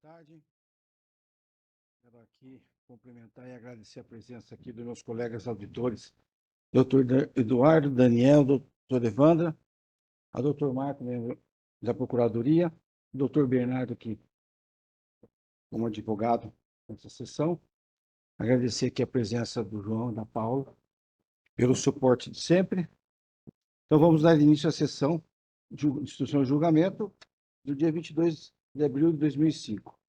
tarde. Quero aqui cumprimentar e agradecer a presença aqui dos meus colegas auditores, doutor Eduardo, Daniel, doutor Evandra, a doutor Marco, membro da Procuradoria, doutor Bernardo, aqui como advogado nessa sessão. Agradecer aqui a presença do João e da Paula, pelo suporte de sempre. Então, vamos dar início à sessão de instrução e julgamento do dia 22 de abril de 2005.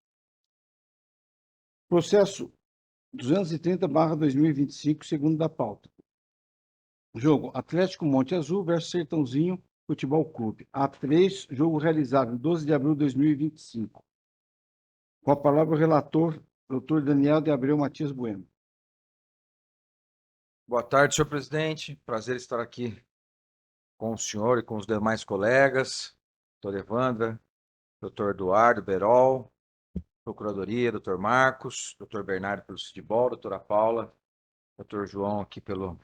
Processo 230/2025, segundo da pauta. Jogo Atlético Monte Azul versus Sertãozinho Futebol Clube. A3, jogo realizado em 12 de abril de 2025. Com a palavra o relator, doutor Daniel de Abreu Matias Bueno. Boa tarde, senhor presidente. Prazer estar aqui com o senhor e com os demais colegas, doutor Evandra, doutor Eduardo Berol, Procuradoria, doutor Marcos, doutor Bernardo pelo futebol, doutora Paula, doutor João aqui pelo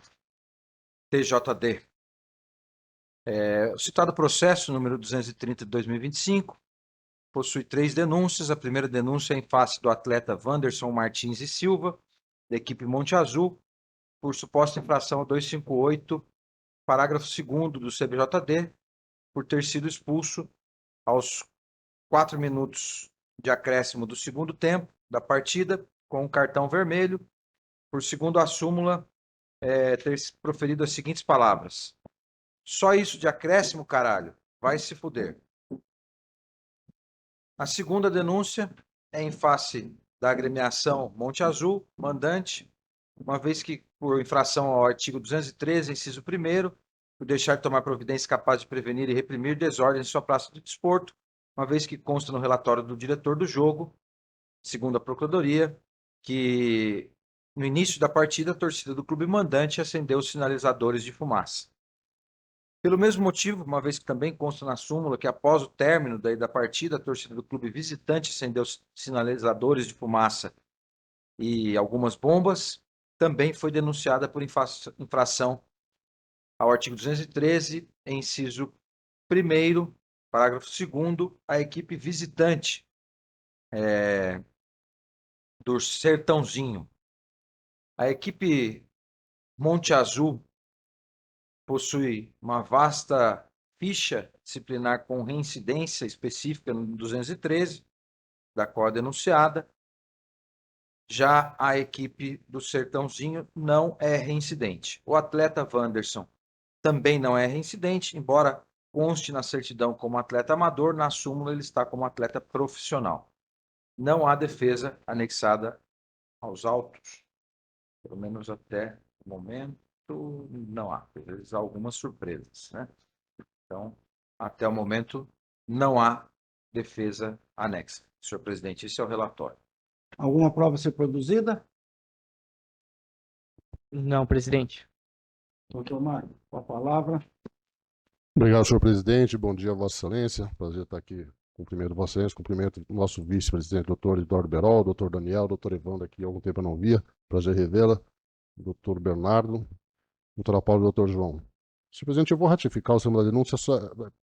TJD. O citado processo, número 230 de 2025, possui 3 denúncias. A primeira denúncia é em face do atleta Wanderson Martins e Silva, da equipe Monte Azul, por suposta infração a 258, parágrafo 2º do CBJD, por ter sido expulso aos 4 minutos de acréscimo do segundo tempo da partida, com um cartão vermelho, por segundo a súmula, ter proferido as seguintes palavras: só isso de acréscimo, caralho, vai se fuder. A segunda denúncia é em face da agremiação Monte Azul, mandante, uma vez que, por infração ao artigo 213, inciso 1º, por deixar de tomar providência capaz de prevenir e reprimir desordem em sua praça de desporto, uma vez que consta no relatório do diretor do jogo, segundo a Procuradoria, que no início da partida a torcida do clube mandante acendeu os sinalizadores de fumaça. Pelo mesmo motivo, uma vez que também consta na súmula que após o término da partida, a torcida do clube visitante acendeu sinalizadores de fumaça e algumas bombas, também foi denunciada por infração ao artigo 213, inciso 1º, parágrafo 2º, a equipe visitante do Sertãozinho. A equipe Monte Azul possui uma vasta ficha disciplinar com reincidência específica no 213, da qual é denunciada. Já a equipe do Sertãozinho não é reincidente. O atleta Wanderson também não é reincidente, embora conste na certidão como atleta amador, na súmula ele está como atleta profissional. Não há defesa anexada aos autos, pelo menos até o momento, não há. Às vezes há algumas surpresas, né? Então, até o momento, não há defesa anexa. Senhor presidente, esse é o relatório. Alguma prova a ser produzida? Não, presidente. Doutor Marco, com a palavra. Obrigado, senhor presidente. Bom dia, Vossa Excelência. Prazer estar aqui. Cumprimento Vossa Excelência, cumprimento o nosso vice-presidente, doutor Eduardo Berol, doutor Daniel, doutor Evandro, aqui há algum tempo eu não via. Prazer revê-la. Doutor Bernardo, doutora Paula e doutor João. Senhor presidente, eu vou ratificar o tema da denúncia.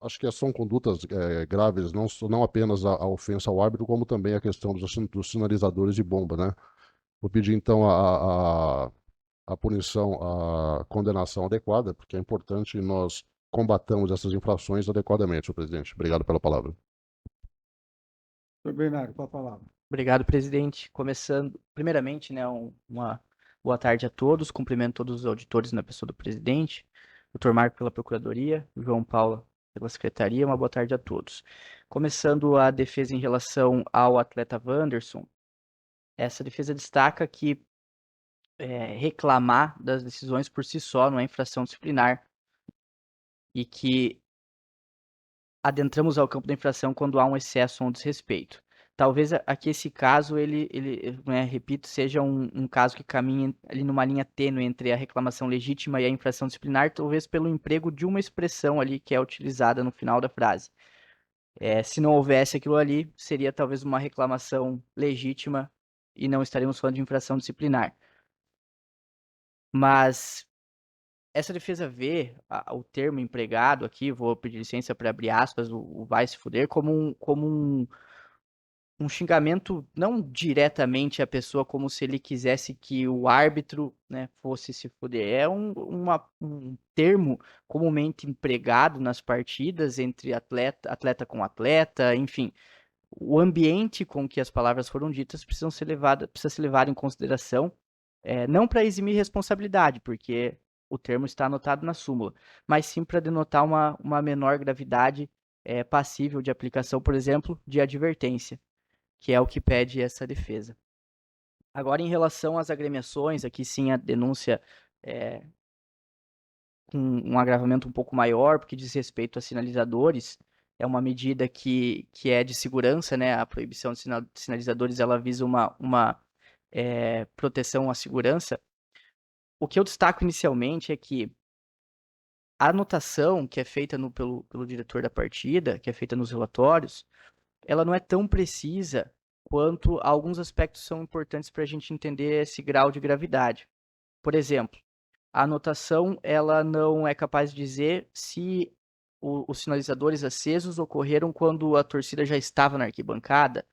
Acho que são condutas graves, não apenas a ofensa ao árbitro, como também a questão dos sinalizadores de bomba, né? Vou pedir, então, a punição, a condenação adequada, porque é importante nós combatamos essas infrações adequadamente, senhor presidente. Obrigado pela palavra. Doutor Bernardo, com a palavra. Obrigado, presidente. Começando, primeiramente, né, uma boa tarde a todos. Cumprimento todos os auditores na pessoa do presidente, Dr. Marco pela Procuradoria, João Paula pela Secretaria. Uma boa tarde a todos. Começando a defesa em relação ao atleta Wanderson, essa defesa destaca que reclamar das decisões por si só não é infração disciplinar e que adentramos ao campo da infração quando há um excesso ou um desrespeito. Talvez aqui esse caso, né, repito, seja um caso que caminha ali numa linha tênue entre a reclamação legítima e a infração disciplinar, talvez pelo emprego de uma expressão ali que é utilizada no final da frase. Se não houvesse aquilo ali, seria talvez uma reclamação legítima e não estaríamos falando de infração disciplinar. Mas essa defesa vê o termo empregado aqui, vou pedir licença para abrir aspas, o vai se fuder, como um xingamento não diretamente à pessoa, como se ele quisesse que o árbitro, né, fosse se fuder. É um termo comumente empregado nas partidas entre atleta com atleta, enfim. O ambiente com que as palavras foram ditas precisa ser levado em consideração, não para eximir responsabilidade, porque o termo está anotado na súmula, mas sim para denotar uma menor gravidade passível de aplicação, por exemplo, de advertência, que é o que pede essa defesa. Agora, em relação às agremiações, aqui sim a denúncia com um agravamento um pouco maior, porque diz respeito a sinalizadores, é uma medida que é de segurança, né? A proibição de sinalizadores, ela visa uma proteção à segurança. O que eu destaco inicialmente é que a anotação que é feita pelo diretor da partida, que é feita nos relatórios, ela não é tão precisa quanto alguns aspectos são importantes para a gente entender esse grau de gravidade. Por exemplo, a anotação ela não é capaz de dizer se os sinalizadores acesos ocorreram quando a torcida já estava na arquibancada,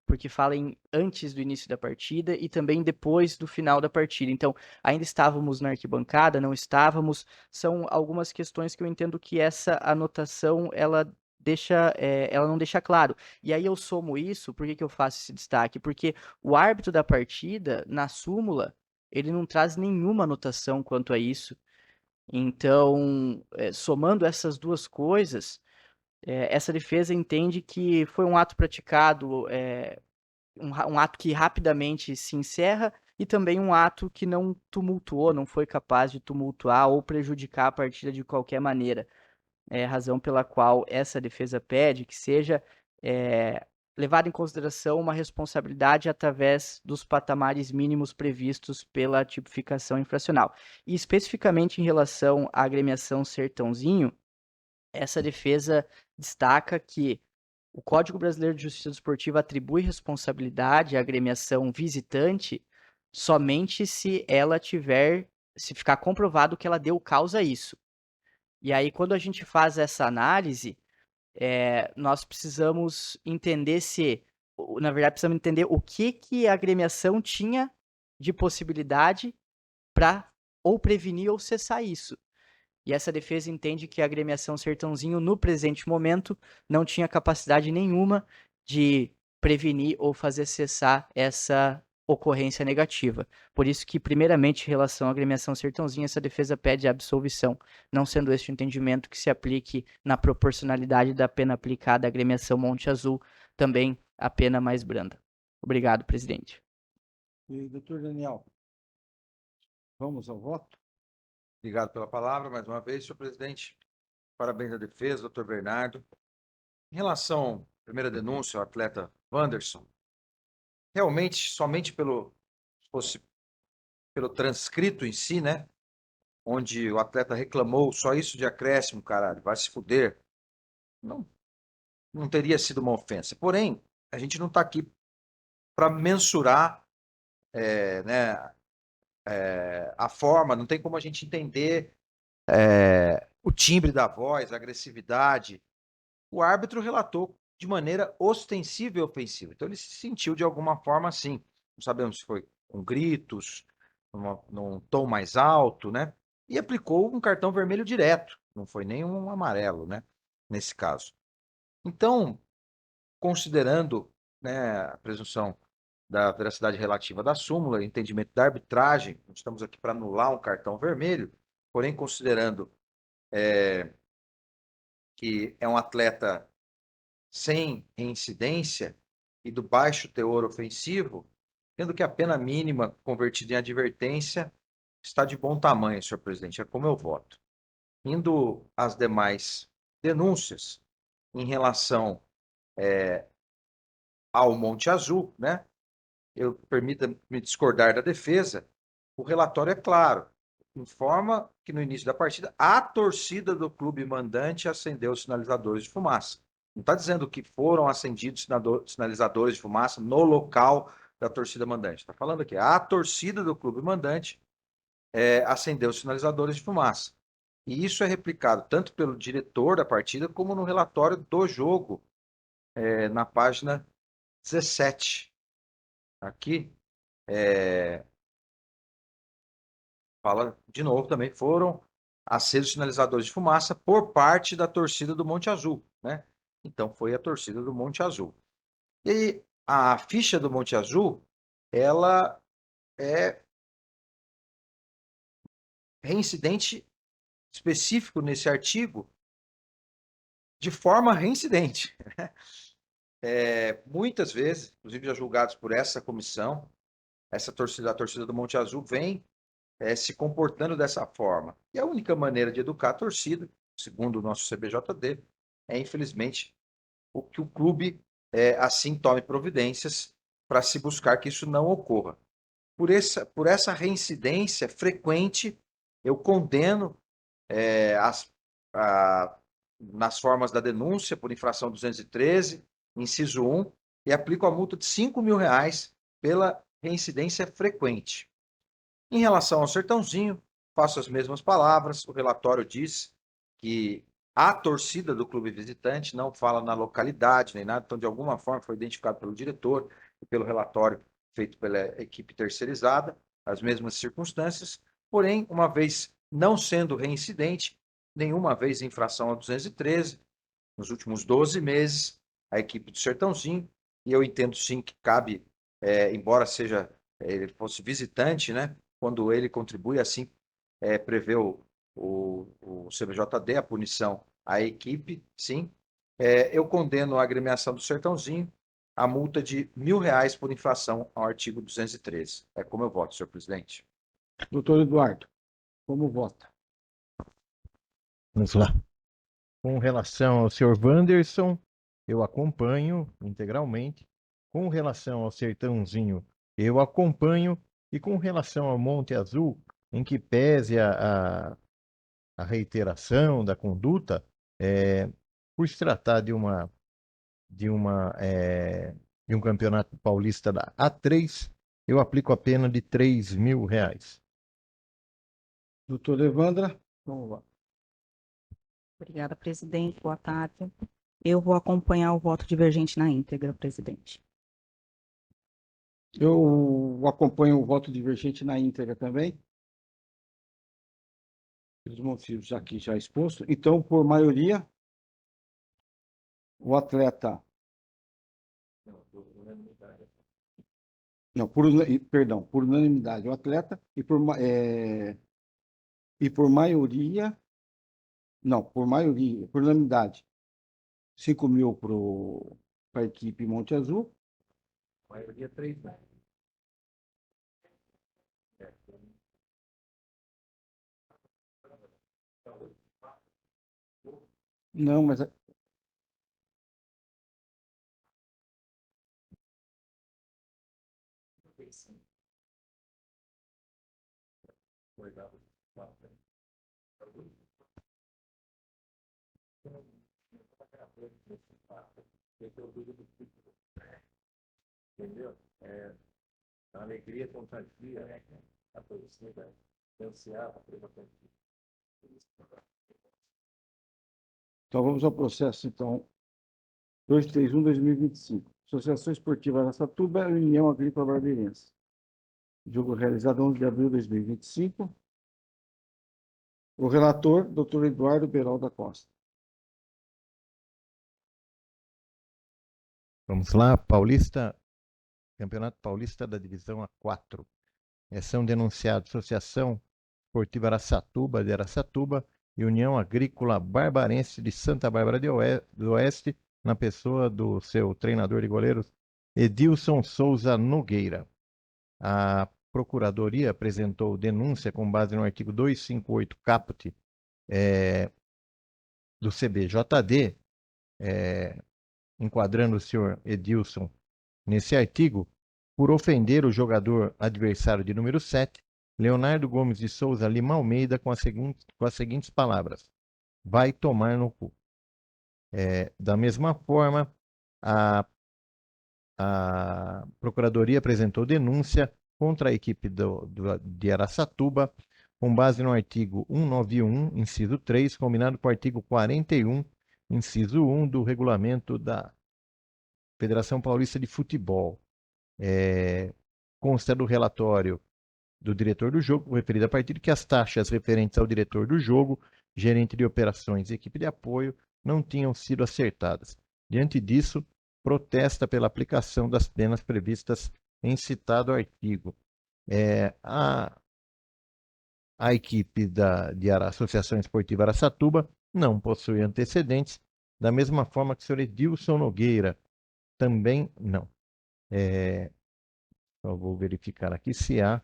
porque fala em antes do início da partida e também depois do final da partida. Então, ainda estávamos na arquibancada, não estávamos, são algumas questões que eu entendo que essa anotação ela não deixa claro. E aí eu somo isso, por que eu faço esse destaque? Porque o árbitro da partida, na súmula, ele não traz nenhuma anotação quanto a isso. Então, somando essas duas coisas, essa defesa entende que foi um ato praticado, um ato que rapidamente se encerra e também um ato que não tumultuou, não foi capaz de tumultuar ou prejudicar a partida de qualquer maneira. É a razão pela qual essa defesa pede que seja levada em consideração uma responsabilidade através dos patamares mínimos previstos pela tipificação infracional. E especificamente em relação à agremiação Sertãozinho, essa defesa destaca que o Código Brasileiro de Justiça Desportiva atribui responsabilidade à agremiação visitante somente se ficar comprovado que ela deu causa a isso. E aí, quando a gente faz essa análise, nós precisamos entender na verdade, precisamos entender o que a agremiação tinha de possibilidade para ou prevenir ou cessar isso. E essa defesa entende que a agremiação Sertãozinho, no presente momento, não tinha capacidade nenhuma de prevenir ou fazer cessar essa ocorrência negativa. Por isso que, primeiramente, em relação à agremiação Sertãozinho, essa defesa pede a absolvição, não sendo este o entendimento que se aplique na proporcionalidade da pena aplicada à agremiação Monte Azul, também a pena mais branda. Obrigado, presidente. E, doutor Daniel, vamos ao voto? Obrigado pela palavra mais uma vez, senhor presidente. Parabéns à defesa, doutor Bernardo. Em relação à primeira denúncia, o atleta Wanderson, realmente, somente pelo transcrito em si, né? Onde o atleta reclamou só isso de acréscimo, caralho, vai se fuder. Não teria sido uma ofensa. Porém, a gente não está aqui para mensurar né, a forma, não tem como a gente entender o timbre da voz, a agressividade. O árbitro relatou de maneira ostensiva e ofensiva. Então ele se sentiu de alguma forma assim. Não sabemos se foi com gritos, num tom mais alto, né? E aplicou um cartão vermelho direto. Não foi nem um amarelo, né? Nesse caso. Então, considerando, né, a presunção da veracidade relativa da súmula, entendimento da arbitragem, estamos aqui para anular um cartão vermelho, porém considerando que é um atleta sem reincidência e do baixo teor ofensivo, tendo que a pena mínima convertida em advertência está de bom tamanho, senhor presidente, é como eu voto. Indo às demais denúncias em relação ao Monte Azul, né? Permita-me discordar da defesa, o relatório é claro, informa que no início da partida a torcida do clube mandante acendeu os sinalizadores de fumaça. Não está dizendo que foram acendidos sinalizadores de fumaça no local da torcida mandante. Está falando aqui, a torcida do clube mandante acendeu os sinalizadores de fumaça. E isso é replicado tanto pelo diretor da partida como no relatório do jogo, na página 17. Aqui, fala de novo também, foram acesos sinalizadores de fumaça por parte da torcida do Monte Azul, né? Então, foi a torcida do Monte Azul. E a ficha do Monte Azul, ela é reincidente específico nesse artigo de forma reincidente. Muitas vezes, inclusive já julgados por essa comissão, a torcida do Monte Azul vem se comportando dessa forma. E a única maneira de educar a torcida, segundo o nosso CBJD, é, infelizmente, o que o clube assim tome providências para se buscar que isso não ocorra. Por essa reincidência frequente, eu condeno nas formas da denúncia por infração 213, inciso 1, e aplico a multa de R$ 5.000 pela reincidência frequente. Em relação ao Sertãozinho, faço as mesmas palavras. O relatório diz que a torcida do clube visitante não fala na localidade nem nada, então, de alguma forma, foi identificado pelo diretor e pelo relatório feito pela equipe terceirizada, as mesmas circunstâncias, porém, uma vez não sendo reincidente, nenhuma vez em infração a 213, nos últimos 12 meses, a equipe do Sertãozinho, e eu entendo sim que cabe, embora ele fosse visitante, né? Quando ele contribui, assim prevê o CBJD, a punição à equipe, sim. Eu condeno a agremiação do Sertãozinho a multa de R$ 1.000 por infração ao artigo 213. É como eu voto, senhor presidente. Doutor Eduardo, como vota? Vamos lá. Com relação ao senhor Wanderson, eu acompanho integralmente. Com relação ao Sertãozinho, eu acompanho. E com relação ao Monte Azul, em que pese a reiteração da conduta, por se tratar de um campeonato paulista da A3, eu aplico a pena de R$ 3.000. Doutor Evandra, como vota? Obrigada, presidente. Boa tarde. Eu vou acompanhar o voto divergente na íntegra, presidente. Eu acompanho o voto divergente na íntegra também. Pelos motivos aqui já expostos. Então, por maioria, o atleta. Não, perdão, por unanimidade, o atleta e por maioria. Não, por maioria, por unanimidade. 5.000 para a equipe Monte Azul. Maioria 3, né? Não, mas Entendeu? A alegria contagia a torcida, ansiava pela torcida. então vamos ao processo, então, 231/2025. Associação Esportiva Araçatuba e União Agrícola Barbeirense. Jogo realizado 11 de abril de 2025. O relator, doutor Eduardo Berol da Costa. Vamos lá, Campeonato Paulista da Divisão A4. São denunciados Associação Esportiva Araçatuba de Araçatuba e União Agrícola Barbarense de Santa Bárbara do Oeste, na pessoa do seu treinador de goleiros, Edilson Souza Nogueira. A Procuradoria apresentou denúncia com base no artigo 258 caput do CBJD, enquadrando o senhor Edilson nesse artigo, por ofender o jogador adversário de número 7, Leonardo Gomes de Souza Lima Almeida, com as seguintes palavras: vai tomar no cu. Da mesma forma, a Procuradoria apresentou denúncia contra a equipe de Araçatuba, com base no artigo 191, inciso 3, combinado com o artigo 41, inciso 1 do regulamento da Federação Paulista de Futebol. Consta do relatório do diretor do jogo, referido a partida, que as taxas referentes ao diretor do jogo, gerente de operações e equipe de apoio não tinham sido acertadas. Diante disso, protesta pela aplicação das penas previstas em citado artigo. A equipe de Associação Esportiva Araçatuba não possui antecedentes, da mesma forma que o senhor Edilson Nogueira também não. Só vou verificar aqui se há.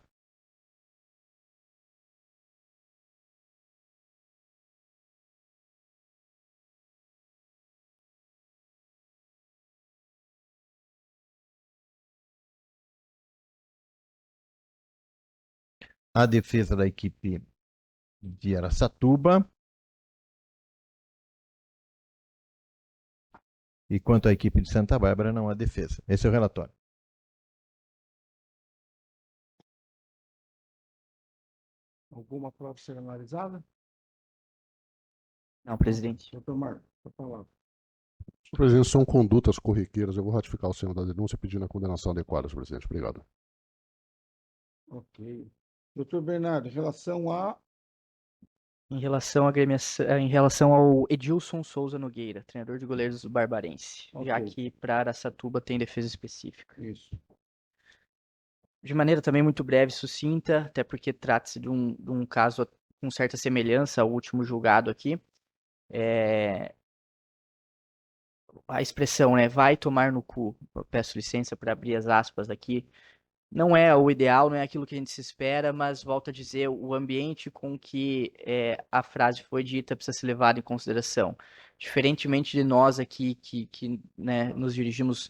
A defesa da equipe de Araçatuba. E quanto à equipe de Santa Bárbara, não há defesa. Esse é o relatório. Alguma prova ser analisada? Não, presidente. Doutor Marcos, a palavra. Senhor presidente, são condutas corriqueiras. Eu vou ratificar o senhor da denúncia pedindo a condenação adequada, senhor presidente. Obrigado. Ok. Doutor Bernardo, em relação a... Em relação ao Edilson Souza Nogueira, treinador de goleiros do Barbarense, já Ok. que para Araçatuba tem defesa específica. Isso. De maneira também muito breve e sucinta, até porque trata-se de um caso com certa semelhança ao último julgado aqui. A expressão, né, vai tomar no cu, eu peço licença para abrir as aspas aqui, não é o ideal, não é aquilo que a gente se espera, mas volto a dizer, o ambiente com que a frase foi dita precisa ser levado em consideração. Diferentemente de nós aqui que né, nos dirigimos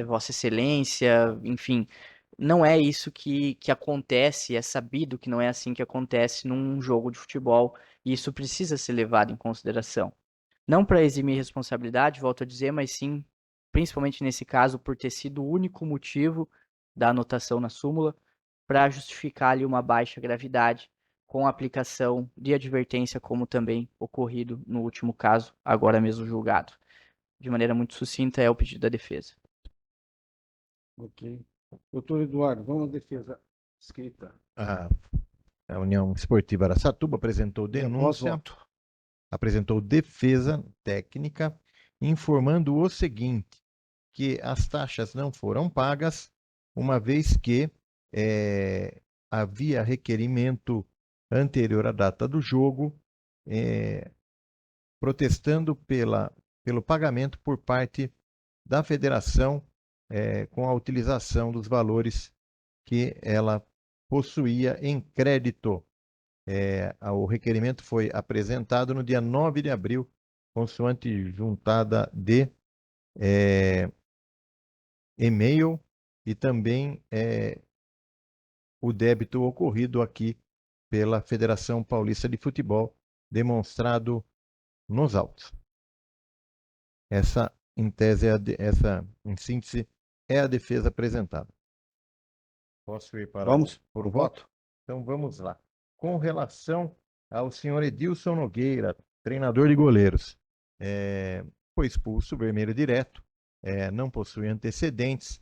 Vossa Excelência, enfim, não é isso que acontece, é sabido que não é assim que acontece num jogo de futebol, e isso precisa ser levado em consideração. Não para eximir responsabilidade, volto a dizer, mas sim, principalmente nesse caso, por ter sido o único motivo da anotação na súmula, para justificar ali uma baixa gravidade com a aplicação de advertência, como também ocorrido no último caso, agora mesmo julgado. De maneira muito sucinta, é o pedido da defesa. Ok. Doutor Eduardo, vamos à defesa escrita. A União Esportiva Araçatuba apresentou denúncia, Voto. apresentou defesa técnica, informando o seguinte, que as taxas não foram pagas, uma vez que havia requerimento anterior à data do jogo, protestando pelo pagamento por parte da federação com a utilização dos valores que ela possuía em crédito. O requerimento foi apresentado no dia 9 de abril, consoante juntada de e-mail e também o débito ocorrido aqui pela Federação Paulista de Futebol, demonstrado nos autos. Essa, em tese, essa, em síntese, é a defesa apresentada. Posso ir para Vamos o voto? Então vamos lá. Com relação ao senhor Edilson Nogueira, treinador de goleiros, foi expulso, vermelho direto, não possui antecedentes.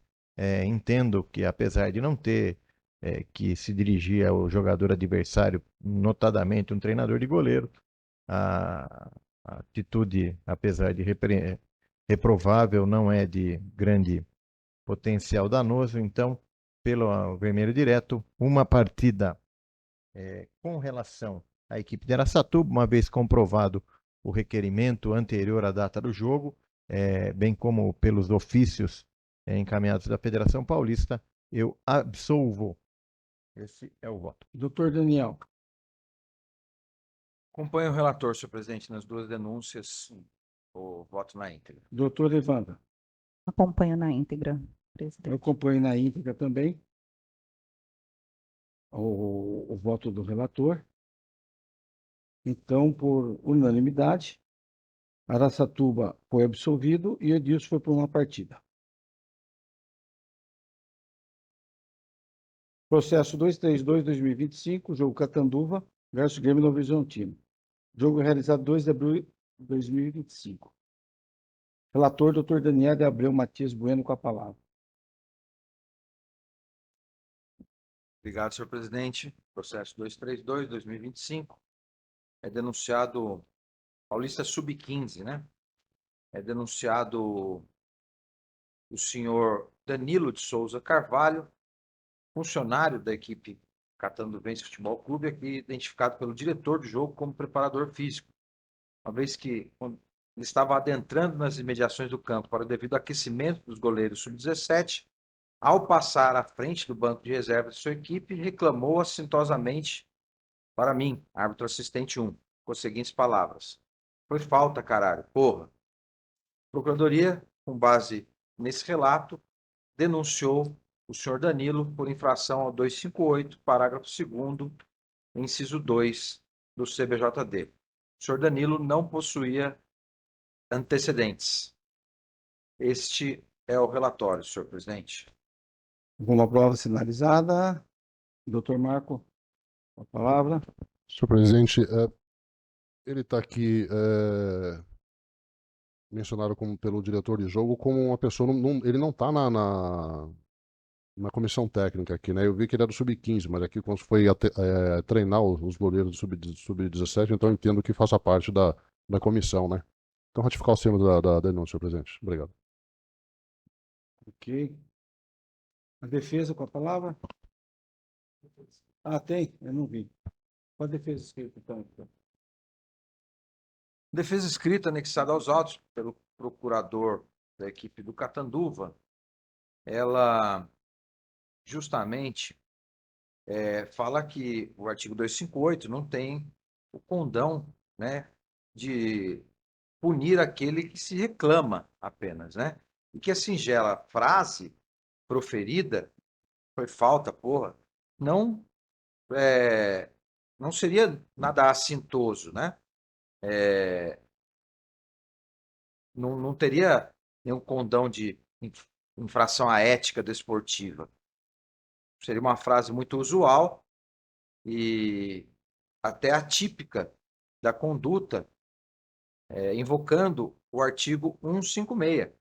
Entendo que, apesar de não ter que se dirigir ao jogador adversário, notadamente um treinador de goleiro, a atitude, apesar de reprovável, não é de grande potencial danoso. Então, pelo vermelho direto, uma partida com relação à equipe de Araçatuba, uma vez comprovado o requerimento anterior à data do jogo, bem como pelos ofícios encaminhados da Federação Paulista, eu absolvo. Esse é o voto. Doutor Daniel. Acompanho o relator, senhor presidente, nas duas denúncias, o voto na íntegra. Doutor Evandro. Acompanho na íntegra, Eu presidente. acompanho na íntegra também o voto do relator. Então, por unanimidade, Araçatuba foi absolvido e Edilson foi por uma partida. Processo 232/2025, jogo Catanduva versus Grêmio Novo Horizontino. Jogo realizado 2 de abril de 2025. Relator, doutor Daniel de Abreu Matias Bueno, com a palavra. Obrigado, senhor presidente. Processo 232/2025. É denunciado Paulista Sub-15, né? É denunciado o senhor Danilo de Souza Carvalho, funcionário da equipe Catanduvense Futebol Clube, aqui identificado pelo diretor de jogo como preparador físico, uma vez que quando ele estava adentrando nas imediações do campo para o devido aquecimento dos goleiros sub-17, ao passar à frente do banco de reservas de sua equipe, reclamou assintosamente para mim, árbitro assistente 1, com as seguintes palavras: "Foi falta, caralho, porra." Procuradoria, com base nesse relato, denunciou o senhor Danilo por infração ao 258, parágrafo 2º, inciso 2 do CBJD. O senhor Danilo não possuía antecedentes. Este é o relatório, senhor presidente. Com uma prova sinalizada, doutor Marco, com a palavra. Senhor presidente, ele está aqui mencionado pelo diretor de jogo como uma pessoa, ele não está na comissão técnica aqui, né? Eu vi que ele era do Sub-15, mas aqui quando foi treinar os goleiros do Sub-17, então eu entendo que faça parte da comissão, né? Então ratificar o termo da denúncia, senhor presidente. Obrigado. Ok. A defesa, com a palavra. Ah, tem? Eu não vi. Qual a defesa escrita, então? Defesa escrita anexada aos autos pelo procurador da equipe do Catanduva, ela justamente fala que o artigo 258 não tem o condão, né, de punir aquele que se reclama apenas, né? E que a singela frase proferida, "foi falta, porra", não, não seria nada assintoso, né? Não teria nenhum condão de infração à ética desportiva. Seria uma frase muito usual e até atípica da conduta, invocando o artigo 156,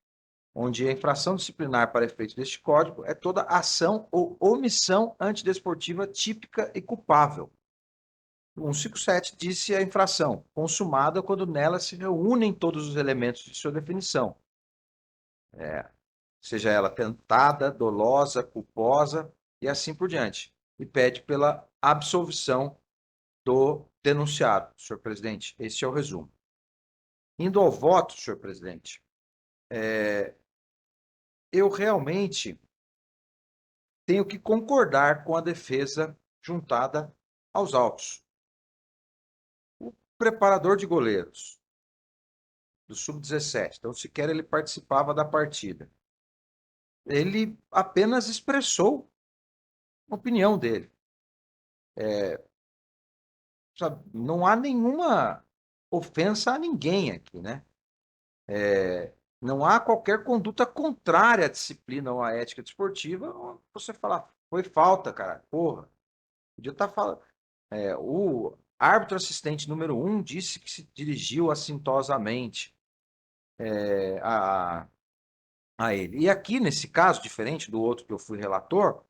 onde a infração disciplinar para efeitos deste Código é toda ação ou omissão antidesportiva típica e culpável. O 157 disse a infração consumada quando nela se reúnem todos os elementos de sua definição, seja ela tentada, dolosa, culposa e assim por diante, e pede pela absolvição do denunciado, senhor presidente. Este é o resumo. Indo ao voto, senhor presidente, eu realmente tenho que concordar com a defesa juntada aos autos. O preparador de goleiros do Sub-17, então sequer ele participava da partida, ele apenas expressou a opinião dele. Sabe, não há nenhuma ofensa a ninguém aqui, né? Não há qualquer conduta contrária à disciplina ou à ética desportiva. Você falar, foi falta, cara, porra. Podia estar falando. O árbitro assistente número 1 disse que se dirigiu assintosamente a ele. E aqui, nesse caso, diferente do outro que eu fui relator,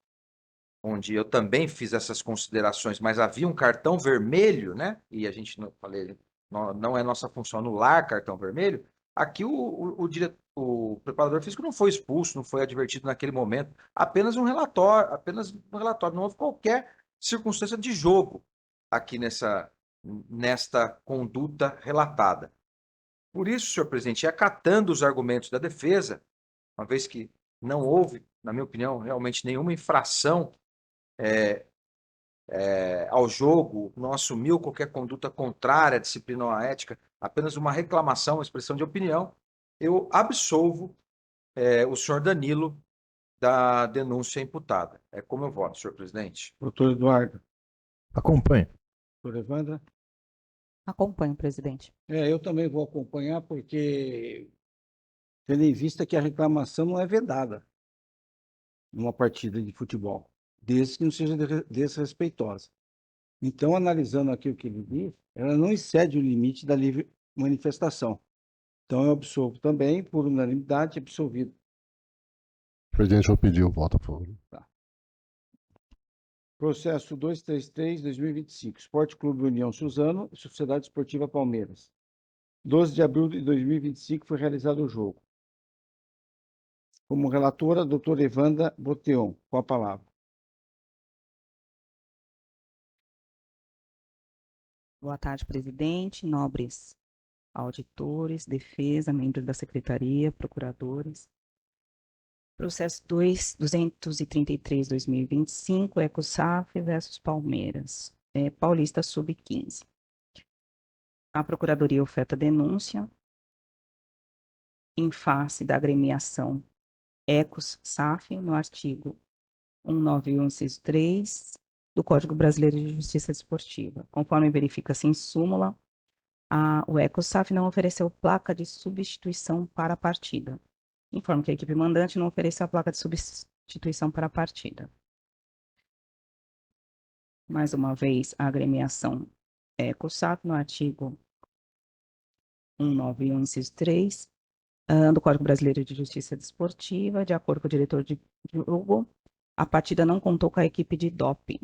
onde eu também fiz essas considerações, mas havia um cartão vermelho, né? E a gente não é nossa função anular cartão vermelho. Aqui o preparador físico não foi expulso, não foi advertido naquele momento. Apenas um relatório, Não houve qualquer circunstância de jogo aqui nesta conduta relatada. Por isso, senhor presidente, acatando os argumentos da defesa, uma vez que não houve, na minha opinião, realmente nenhuma infração ao jogo, não assumiu qualquer conduta contrária à disciplina ou à ética, apenas uma reclamação, uma expressão de opinião, eu absolvo o senhor Danilo da denúncia imputada. É como eu voto, senhor presidente. Doutor Eduardo. Acompanhe. Doutor Evandra. Acompanho, presidente. Eu também vou acompanhar, porque tendo em vista que a reclamação não é vedada numa partida de futebol, desde que não seja desrespeitosa. Então, analisando aqui o que ele diz, ela não excede o limite da livre manifestação. Então, eu absolvo também, por unanimidade, absolvido. Presidente, eu pedi o voto a favor. Processo 233/2025, Esporte Clube União Suzano e Sociedade Esportiva Palmeiras. 12 de abril de 2025 foi realizado o jogo. Como relatora, a doutora Evandra Boteon, com a palavra. Boa tarde, presidente, nobres auditores, defesa, membros da secretaria, procuradores. Processo 233/2025, EcoSaf versus Palmeiras, Paulista Sub-15. A Procuradoria oferta denúncia em face da agremiação EcoSaf no artigo 191, inciso 3 do Código Brasileiro de Justiça Desportiva. Conforme verifica-se em súmula, o EcoSaf não ofereceu placa de substituição para a partida. Informo que a equipe mandante não ofereceu a placa de substituição para a partida. Mais uma vez, a agremiação EcoSaf, no artigo 191, inciso 3 do Código Brasileiro de Justiça Desportiva, de acordo com o diretor de jogo, a partida não contou com a equipe de doping.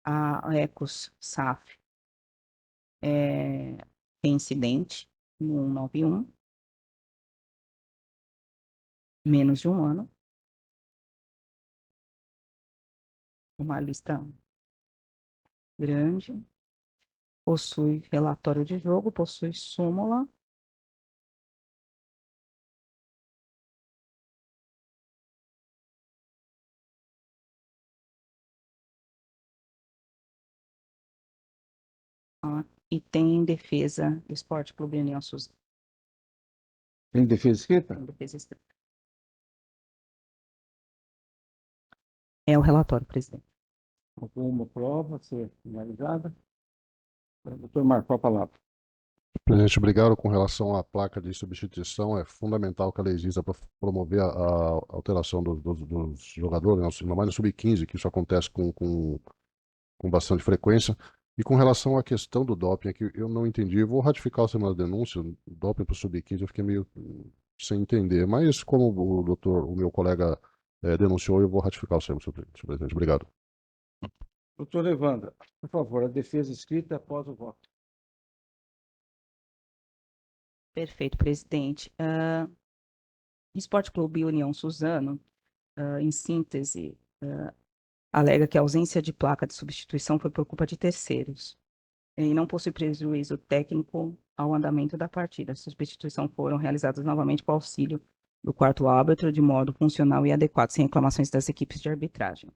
A EcoSaf incidente no 191, menos de um ano. Uma lista grande. Possui relatório de jogo, possui súmula. E tem defesa do Esporte Clube União Suzano. Tem defesa escrita? Tem defesa escrita. É o relatório, presidente. Alguma prova a ser finalizada? Doutor Marco, com a palavra. Presidente, obrigado. Com relação à placa de substituição, é fundamental que ela exista para promover a alteração dos jogadores, né, ainda mais no sub-15, que isso acontece com bastante frequência. E com relação à questão do doping, que eu não entendi, eu vou ratificar essa minha denúncia, doping para o sub-15, eu fiquei meio sem entender, mas como o meu colega denunciou, eu vou ratificar o senhor presidente. Obrigado. Doutora Evandra, por favor, a defesa escrita após o voto. Perfeito, presidente. Esporte Clube União Suzano, em síntese, alega que a ausência de placa de substituição foi por culpa de terceiros e não possui prejuízo técnico ao andamento da partida. As substituições foram realizadas novamente com auxílio do quarto árbitro de modo funcional e adequado, sem reclamações das equipes de arbitragem.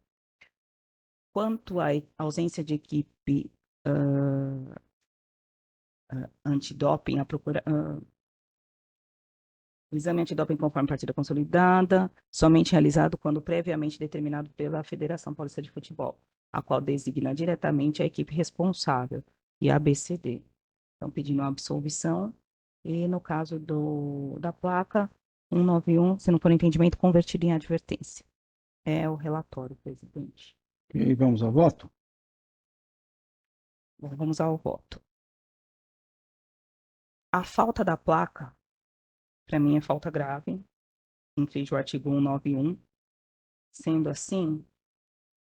Quanto à ausência de equipe antidoping, o exame antidoping conforme partida consolidada, somente realizado quando previamente determinado pela Federação Paulista de Futebol, a qual designa diretamente a equipe responsável, e a ABCD. Então, pedindo a absolvição, e no caso da placa 191, se não for entendimento, convertido em advertência. É o relatório, presidente. E vamos ao voto? Bom, vamos ao voto. A falta da placa, para mim, é falta grave, infringe o artigo 191. Sendo assim,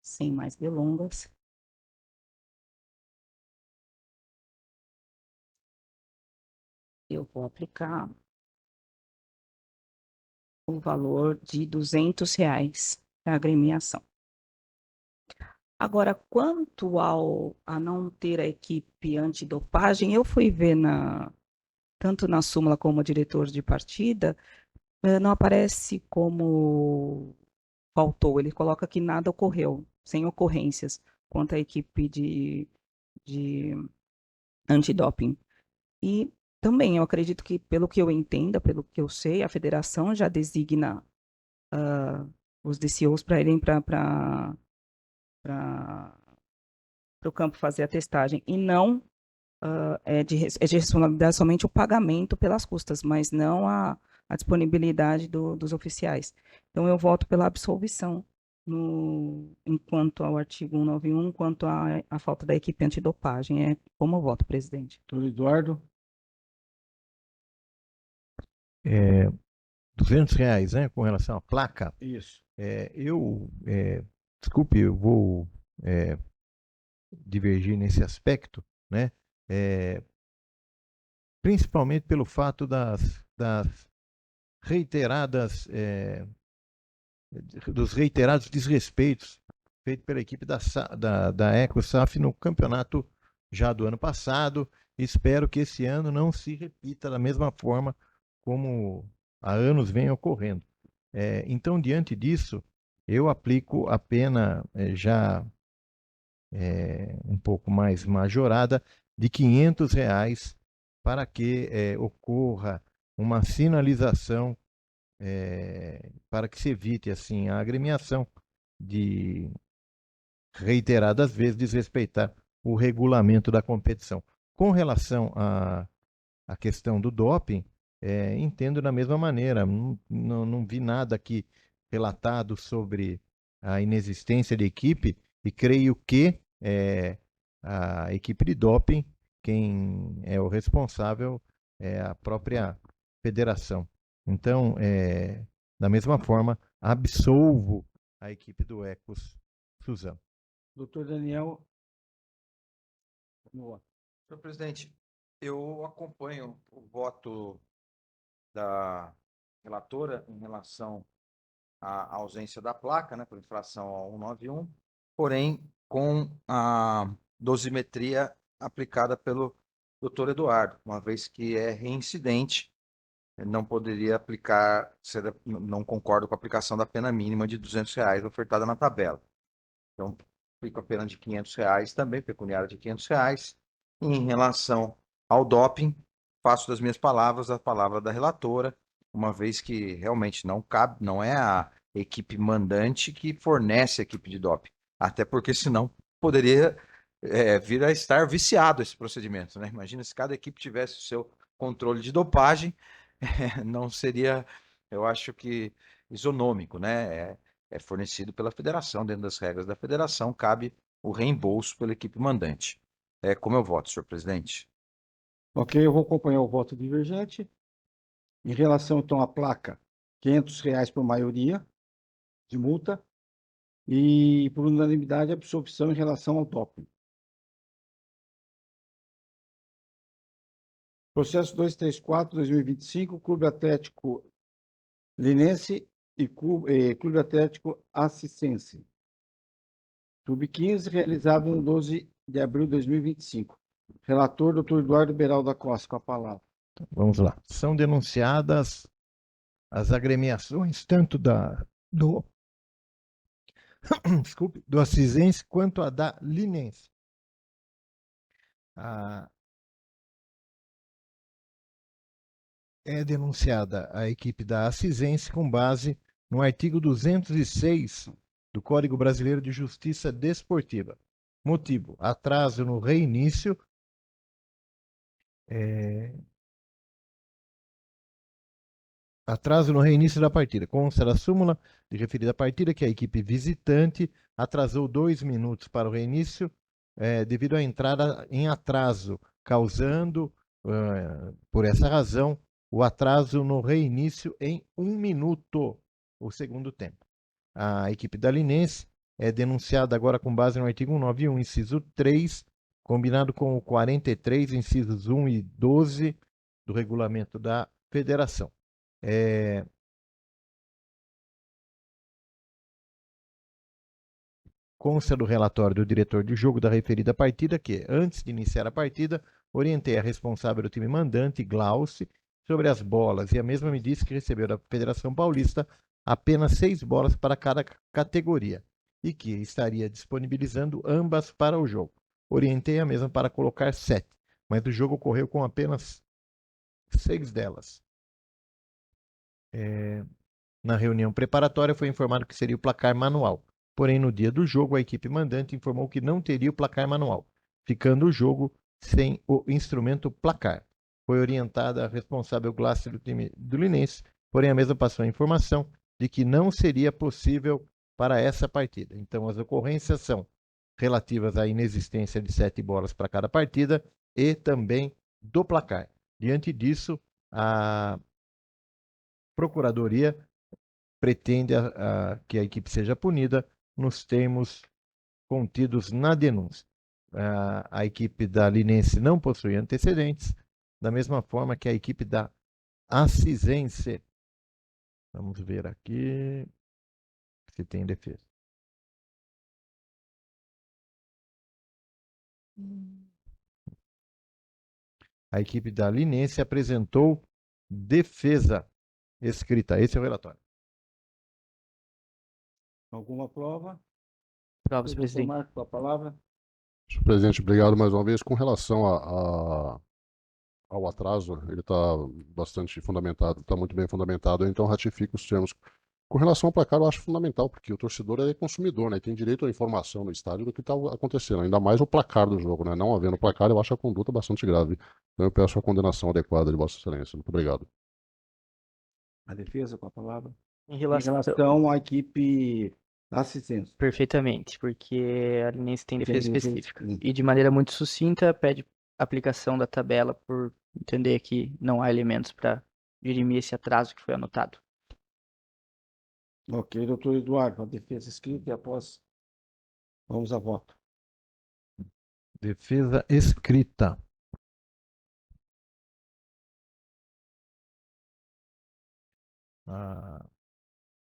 sem mais delongas, eu vou aplicar o valor de R$200 para a agremiação. Agora, quanto a não ter a equipe antidopagem, eu fui ver tanto na súmula como diretor de partida, não aparece como faltou. Ele coloca que nada ocorreu, sem ocorrências, quanto à equipe de antidoping. E também, eu acredito que, pelo que eu entenda, pelo que eu sei, a federação já designa os DCOs para irem para o campo fazer a testagem. E não é de responsabilidade somente o pagamento pelas custas, mas não a disponibilidade dos oficiais. Então, eu voto pela absolvição enquanto ao artigo 191, quanto à falta da equipe antidopagem. É como eu voto, presidente. Doutor Eduardo, R$ 200, né, com relação à placa. isso. Desculpe, eu vou divergir nesse aspecto, né? Principalmente pelo fato das reiteradas, dos reiterados desrespeitos feitos pela equipe da EcoSaf no campeonato já do ano passado. Espero que esse ano não se repita da mesma forma como há anos vem ocorrendo. Então, diante disso, eu aplico a pena um pouco mais majorada de R$ 500 para que ocorra uma sinalização para que se evite assim a agremiação de reiteradas vezes desrespeitar o regulamento da competição. Com relação à questão do doping, entendo da mesma maneira. Não vi nada aqui relatado sobre a inexistência de equipe e creio que a equipe de doping, quem é o responsável é a própria federação. Então, da mesma forma, absolvo a equipe do Ecos Suzano. Doutor Daniel. Vamos lá. Senhor presidente, eu acompanho o voto da relatora em relação à ausência da placa, né, por infração ao 191, porém com a dosimetria aplicada pelo doutor Eduardo, uma vez que é reincidente, não poderia aplicar, não concordo com a aplicação da pena mínima de R$ 200 ofertada na tabela. Então, aplico a pena de R$ 500 também, pecuniária de R$ 500. E em relação ao doping, faço das minhas palavras a palavra da relatora, uma vez que realmente não cabe, não é a equipe mandante que fornece a equipe de doping. Até porque senão poderia vir a estar viciado esse procedimento, né? Imagina se cada equipe tivesse o seu controle de dopagem, não seria, eu acho que, isonômico, né? É fornecido pela federação, dentro das regras da federação, cabe o reembolso pela equipe mandante. É como eu voto, senhor presidente. Ok, eu vou acompanhar o voto divergente. Em relação, então, à placa, R$ 500 por maioria de multa e, por unanimidade, absorção em relação ao doping. Processo 234/2025, Clube Atlético Linense e Clube Atlético Ascisense. Sub-15, realizado no 12 de abril de 2025. Relator, doutor Eduardo Beraldo da Costa, com a palavra. Vamos lá. São denunciadas as agremiações tanto do desculpe, do Acisense quanto a da Linense. É denunciada a equipe da Acisense com base no artigo 206 do Código Brasileiro de Justiça Desportiva. Motivo: atraso no reinício da partida. Consta da súmula de referida partida que a equipe visitante atrasou 2 minutos para o reinício devido à entrada em atraso, causando, por essa razão, o atraso no reinício em 1 minuto, o segundo tempo. A equipe da Linense é denunciada agora com base no artigo 191, inciso 3, combinado com o 43, incisos 1 e 12 do regulamento da federação. Consta do relatório do diretor de jogo da referida partida que, antes de iniciar a partida, orientei a responsável do time mandante, Glauce, sobre as bolas e a mesma me disse que recebeu da Federação Paulista apenas 6 bolas para cada categoria e que estaria disponibilizando ambas para o jogo. Orientei a mesma para colocar 7, mas o jogo ocorreu com apenas 6 delas. Na reunião preparatória foi informado que seria o placar manual. Porém, no dia do jogo, a equipe mandante informou que não teria o placar manual, ficando o jogo sem o instrumento placar. Foi orientada a responsável Glauce do time do Linense, porém a mesma passou a informação de que não seria possível para essa partida. Então, as ocorrências são relativas à inexistência de 7 bolas para cada partida e também do placar. Diante disso, a Procuradoria pretende que a equipe seja punida nos termos contidos na denúncia. A equipe da Linense não possui antecedentes, da mesma forma que a equipe da Assisense. Vamos ver aqui se tem defesa. A equipe da Linense apresentou defesa escrita. Esse é o relatório. Alguma prova? Prova, senhor Doutor presidente. Marcos, com a palavra. Senhor presidente, obrigado mais uma vez. Com relação ao atraso, ele está bastante fundamentado, está muito bem fundamentado, eu então ratifico os termos. Com relação ao placar, eu acho fundamental, porque o torcedor é consumidor, né? E tem direito à informação no estádio do que está acontecendo, ainda mais o placar do jogo, né? Não havendo placar, eu acho a conduta bastante grave. Então eu peço a condenação adequada de Vossa Excelência. Muito obrigado. A defesa, com a palavra. Em Em relação, relação à equipe da assistência. perfeitamente, porque a Linense tem defesa Tem defesa específica. específica. E de maneira muito sucinta, pede aplicação da tabela por entender que não há elementos para dirimir esse atraso que foi anotado. Ok, doutor Eduardo, a defesa escrita e após vamos a voto. Defesa escrita.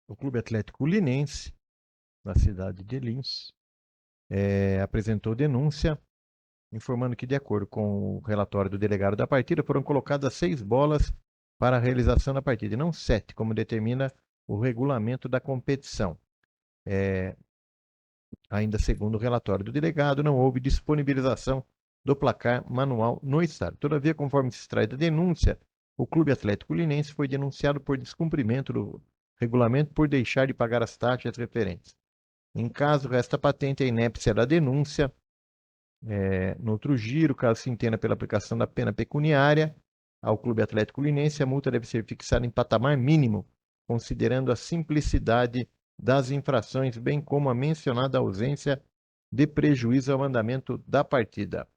O Clube Atlético Linense, da cidade de Lins, apresentou denúncia informando que, de acordo com o relatório do delegado da partida, foram colocadas 6 bolas para a realização da partida, e não 7, como determina o regulamento da competição. Ainda segundo o relatório do delegado, não houve disponibilização do placar manual no estádio. Todavia, conforme se extrai da denúncia, o Clube Atlético Linense foi denunciado por descumprimento do regulamento por deixar de pagar as taxas referentes. Em caso, resta patente a inépcia da denúncia. No outro giro, caso se entenda pela aplicação da pena pecuniária ao Clube Atlético Linense, a multa deve ser fixada em patamar mínimo, considerando a simplicidade das infrações, bem como a mencionada ausência de prejuízo ao andamento da partida.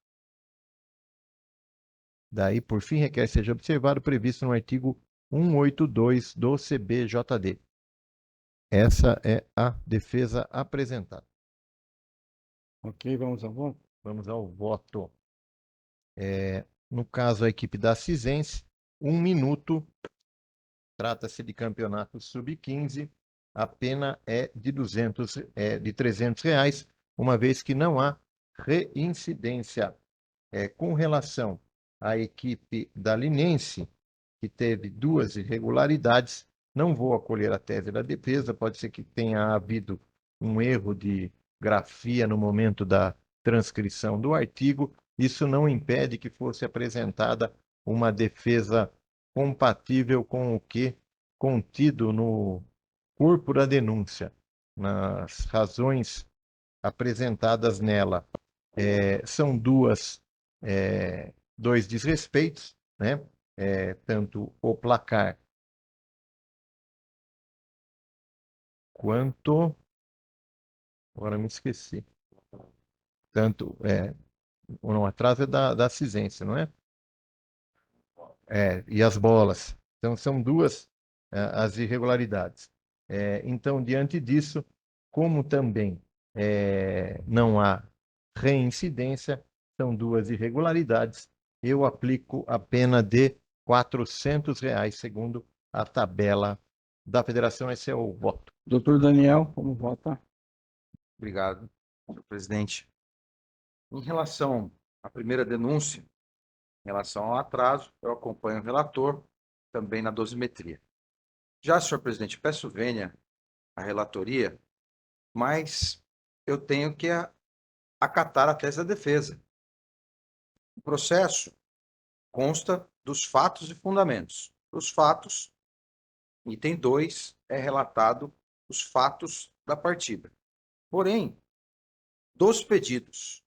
Daí, por fim, requer seja observado o previsto no artigo 182 do CBJD. Essa é a defesa apresentada. Ok, vamos a voto. Vamos ao voto. No caso, a equipe da Cisense, 1 minuto. Trata-se de campeonato sub-15. A pena é de R$300, uma vez que não há reincidência. Com relação à equipe da Linense, que teve 2 irregularidades, não vou acolher a tese da defesa, pode ser que tenha havido um erro de grafia no momento da transcrição do artigo. Isso não impede que fosse apresentada uma defesa compatível com o que contido no corpo da denúncia, nas razões apresentadas nela. São dois desrespeitos, né? Tanto o placar quanto... Agora me esqueci. Tanto... o atraso é da Cisense, não é? E as bolas. Então, são 2 as irregularidades. Então, diante disso, como também não há reincidência, são 2 irregularidades, eu aplico a pena de R$400, segundo a tabela da federação. Esse é o voto. Doutor Daniel, como vota? Obrigado, senhor presidente. Em relação à primeira denúncia, em relação ao atraso, eu acompanho o relator também na dosimetria. Já, senhor presidente, peço vênia à relatoria, mas eu tenho que acatar a tese da defesa. O processo consta dos fatos e fundamentos. Os fatos, item 2, é relatado os fatos da partida. Porém, dos pedidos,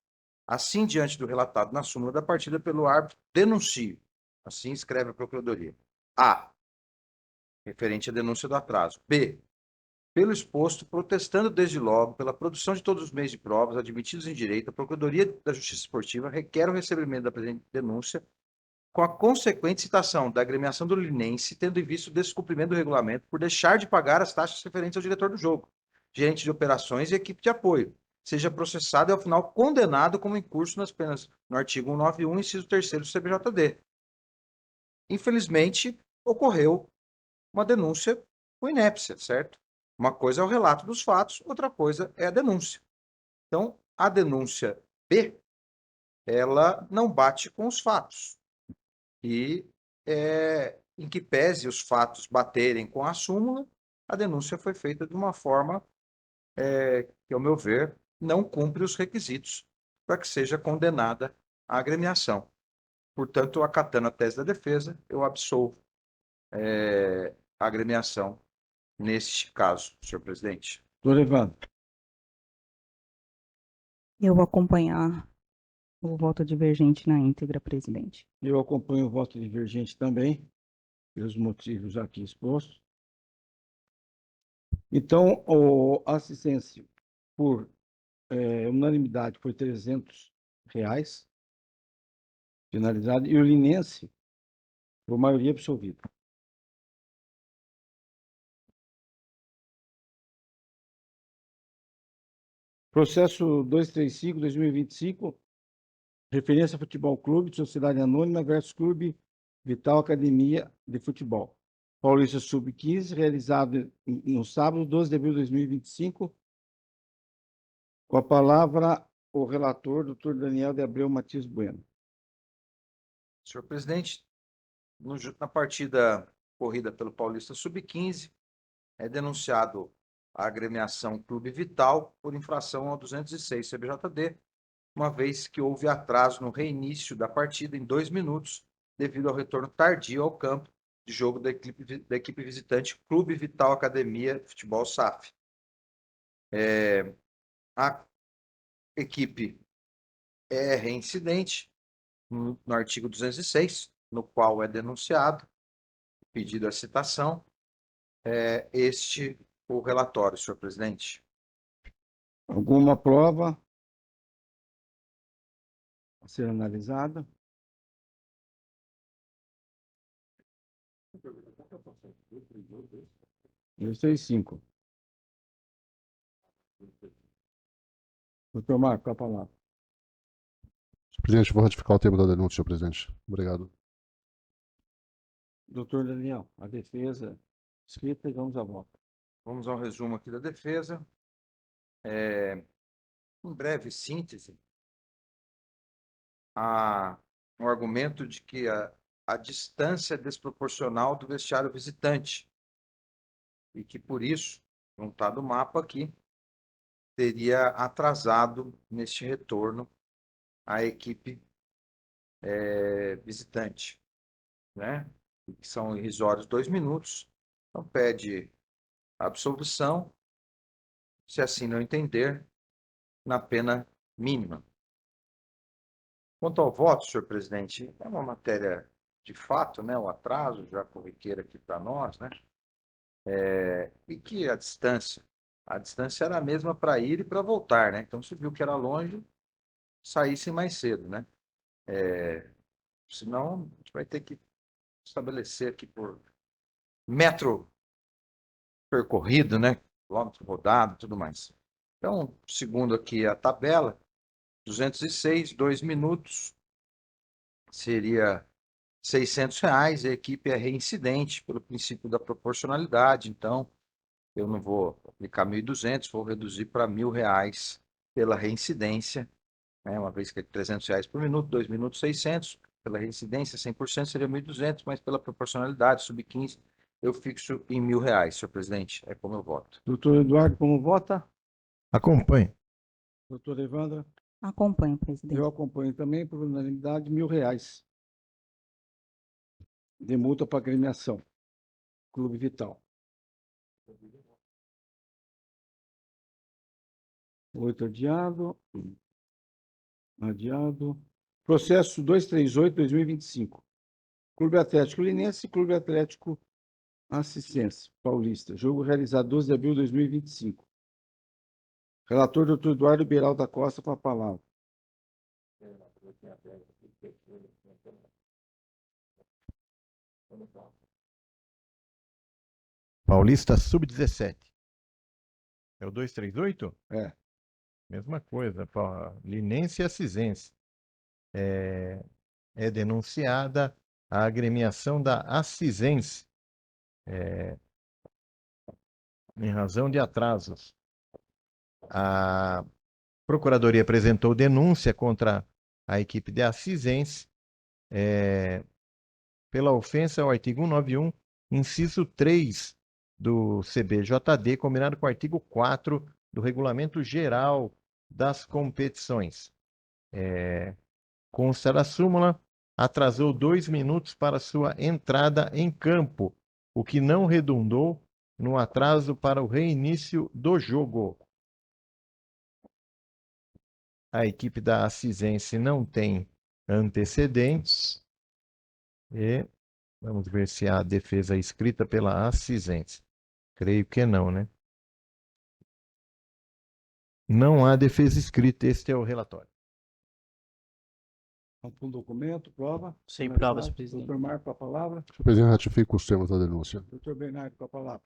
assim diante do relatado na súmula da partida pelo árbitro, denuncio. Assim escreve a Procuradoria. A, referente à denúncia do atraso. B, Pelo exposto, protestando desde logo pela produção de todos os meios de provas admitidos em direito, a Procuradoria da Justiça Esportiva requer o recebimento da presente denúncia com a consequente citação da agremiação do Linense, tendo em vista o descumprimento do regulamento por deixar de pagar as taxas referentes ao diretor do jogo, gerente de operações e equipe de apoio, seja processado e, ao final, condenado como incurso nas penas no artigo 191, inciso 3º do CBJD. Infelizmente, ocorreu uma denúncia com inépcia, certo? Uma coisa é o relato dos fatos, outra coisa é a denúncia. Então, a denúncia B, ela não bate com os fatos. E, em que pese os fatos baterem com a súmula, a denúncia foi feita de uma forma que, ao meu ver, não cumpre os requisitos para que seja condenada a agremiação. Portanto, acatando a tese da defesa, eu absolvo a agremiação neste caso, senhor presidente. Doutor Evandro. Eu vou acompanhar o voto divergente na íntegra, presidente. Eu acompanho o voto divergente também, pelos motivos aqui expostos. Então, a assistência por unanimidade foi R$ 300, finalizado, e o Linense, por maioria absolvida. Processo 235/2025, referência Futebol Clube de Sociedade Anônima versus Clube Vital Academia de Futebol. Paulista Sub-15, realizado no sábado, 12 de abril de 2025. Com a palavra, o relator, doutor Daniel de Abreu Matias Bueno. Senhor presidente, na partida corrida pelo Paulista Sub-15, é denunciado a agremiação Clube Vital por infração ao 206 CBJD, uma vez que houve atraso no reinício da partida em 2 minutos, devido ao retorno tardio ao campo de jogo da equipe visitante Clube Vital Academia Futebol SAF. A equipe é reincidente no artigo 206, no qual é denunciado, pedido a citação, o relatório, senhor presidente. Alguma prova a ser analisada? Eu sei 5. Doutor Marco, com a palavra. Presidente, vou ratificar o tema da denúncia, senhor presidente. Obrigado. Doutor Daniel, a defesa escrita e vamos à voto. Vamos ao resumo aqui da defesa. Em breve síntese, o argumento de que a distância é desproporcional do vestiário visitante e que, por isso, não está no mapa aqui, teria atrasado neste retorno a equipe visitante, né? Que são irrisórios 2 minutos. Então, pede absolvição, se assim não entender, na pena mínima. Quanto ao voto, senhor presidente, é uma matéria de fato, né? O atraso já corriqueiro aqui para nós, né? E que a distância era a mesma para ir e para voltar, né? Então, se viu que era longe, saísse mais cedo, né? Senão, a gente vai ter que estabelecer aqui por metro percorrido, né? Quilômetro rodado, tudo mais. Então, segundo aqui a tabela, 206, 2 minutos, seria R$ 600. A equipe é reincidente pelo princípio da proporcionalidade, então eu não vou aplicar 1.200, vou reduzir para R$ 1.000 pela reincidência, né? Uma vez que é R$ 300 por minuto, 2 minutos 600, pela reincidência 100% seria 1.200, mas pela proporcionalidade, sub-15, eu fixo em R$ 1.000, senhor presidente, é como eu voto. Doutor Eduardo, como vota? Acompanhe. Doutor Evandro? Acompanho, presidente. Eu acompanho também, por unanimidade, R$ 1.000 de multa para agremiação. Clube Vital. 8 adiado. Adiado. Processo 238/2025. Clube Atlético Linense, Clube Atlético Assistência Paulista. Jogo realizado 12 de abril de 2025. Relator, doutor Eduardo Beral da Costa, com a palavra. Paulista Sub-17. É o 238? É. Mesma coisa, Linense e Assisense. É denunciada a agremiação da Assisense, em razão de atrasos. A Procuradoria apresentou denúncia contra a equipe de Assisense pela ofensa ao artigo 191, inciso 3 do CBJD, combinado com o artigo 4 do Regulamento Geral das Competições. Consta da súmula, atrasou 2 minutos para sua entrada em campo, o que não redundou no atraso para o reinício do jogo. A equipe da Assisense não tem antecedentes e vamos ver se há defesa escrita pela Assisense. Creio que não, né? Não há defesa escrita, este é o relatório. Vamos para o documento, prova. Sem Mais provas, fácil. presidente. Doutor Marco, com a palavra. Senhor presidente, ratifico os termos da denúncia. Doutor Bernardo, com a palavra.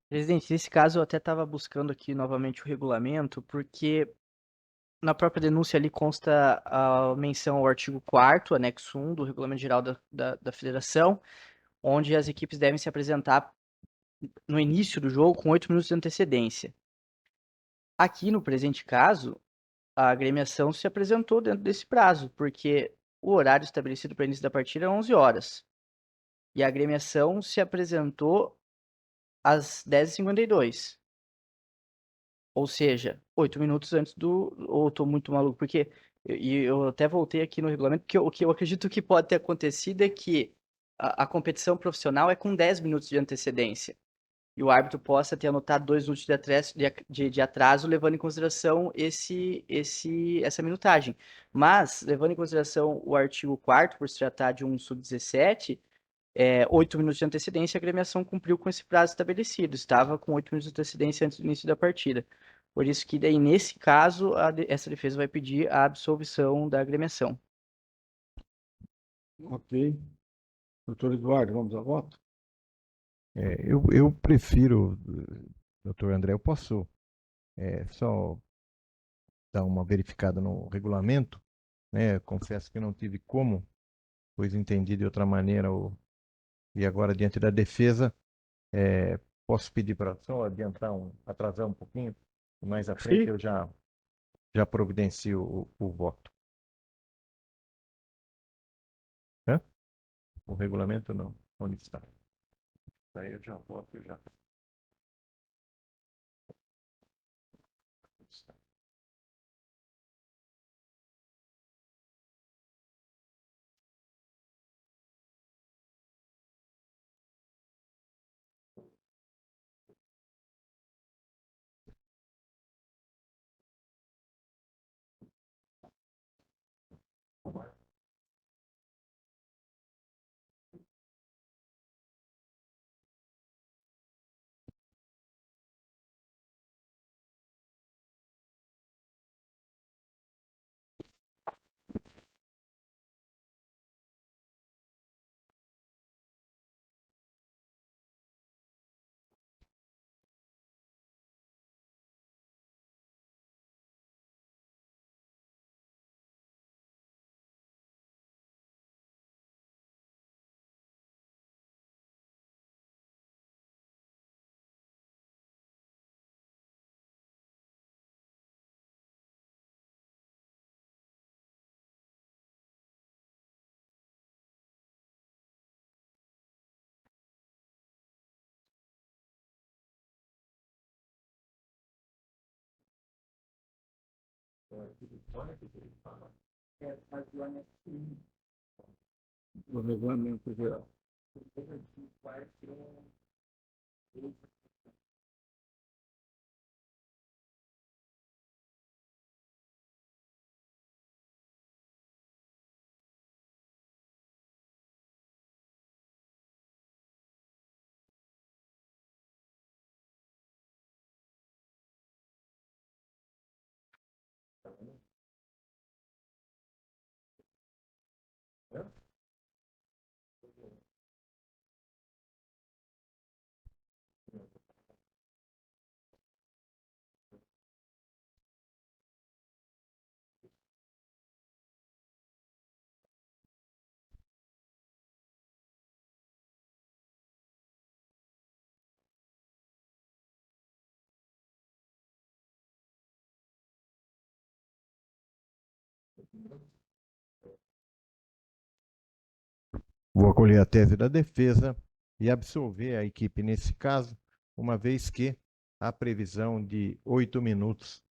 Presidente, nesse caso eu até estava buscando aqui novamente o regulamento, porque na própria denúncia ali consta a menção ao artigo 4º, anexo 1 do Regulamento Geral da Federação, onde as equipes devem se apresentar no início do jogo com 8 minutos de antecedência. Aqui, no presente caso, a agremiação se apresentou dentro desse prazo, porque o horário estabelecido para o início da partida é 11 horas. E a agremiação se apresentou às 10h52. Ou seja, 8 minutos antes do. Ou estou muito maluco, porque. E eu até voltei aqui no regulamento, porque o que eu acredito que pode ter acontecido é que a competição profissional é com 10 minutos de antecedência. E o árbitro possa ter anotado 2 minutos de atraso, levando em consideração essa minutagem. Mas, levando em consideração o artigo 4º, por se tratar de um sub-17, 8 minutos de antecedência, a agremiação cumpriu com esse prazo estabelecido. Estava com 8 minutos de antecedência antes do início da partida. Por isso que, daí, nesse caso, essa defesa vai pedir a absolvição da agremiação. Ok. Doutor Eduardo, vamos ao voto? Eu prefiro, doutor André, eu posso só dar uma verificada no regulamento, né? Confesso que não tive como, pois entendi de outra maneira, e agora diante da defesa, posso pedir para só atrasar um pouquinho, e mais à frente Sim. eu já providencio o voto. Hã? O regulamento não, onde está? Daí eu já voto, já. Do regulamento geral. Vou acolher a tese da defesa e absolver a equipe nesse caso, uma vez que há previsão de 8 minutos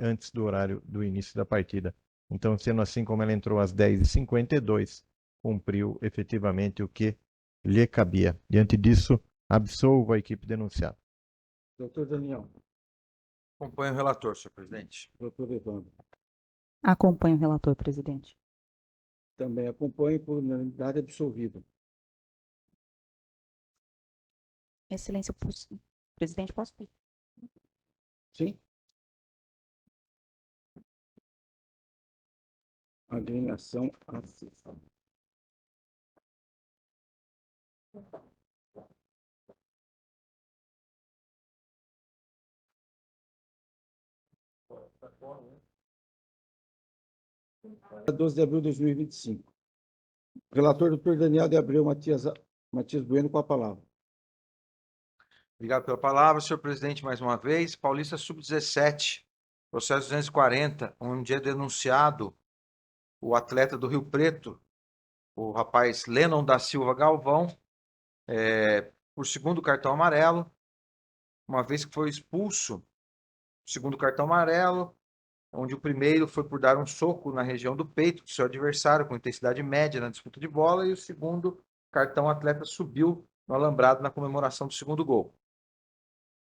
antes do horário do início da partida. Então, sendo assim, como ela entrou às 10h52, cumpriu efetivamente o que lhe cabia. Diante disso, absolvo a equipe denunciada. Doutor Daniel, Acompanho o relator, senhor presidente. doutor Evandro. Acompanho o relator, presidente. Também acompanho por unanimidade absolvido. Excelência, presidente, posso pedir? Sim? Agremiação acesa. Dia 12 de abril de 2025. Relator, doutor Daniel de Abreu Matias Bueno, com a palavra. Obrigado pela palavra, senhor presidente, mais uma vez. Paulista Sub-17, processo 240, onde é denunciado o atleta do Rio Preto, o rapaz Lennon da Silva Galvão, por segundo cartão amarelo, uma vez que foi expulso, segundo cartão amarelo, onde o primeiro foi por dar um soco na região do peito do seu adversário com intensidade média na disputa de bola, e o segundo cartão o atleta subiu no alambrado na comemoração do segundo gol.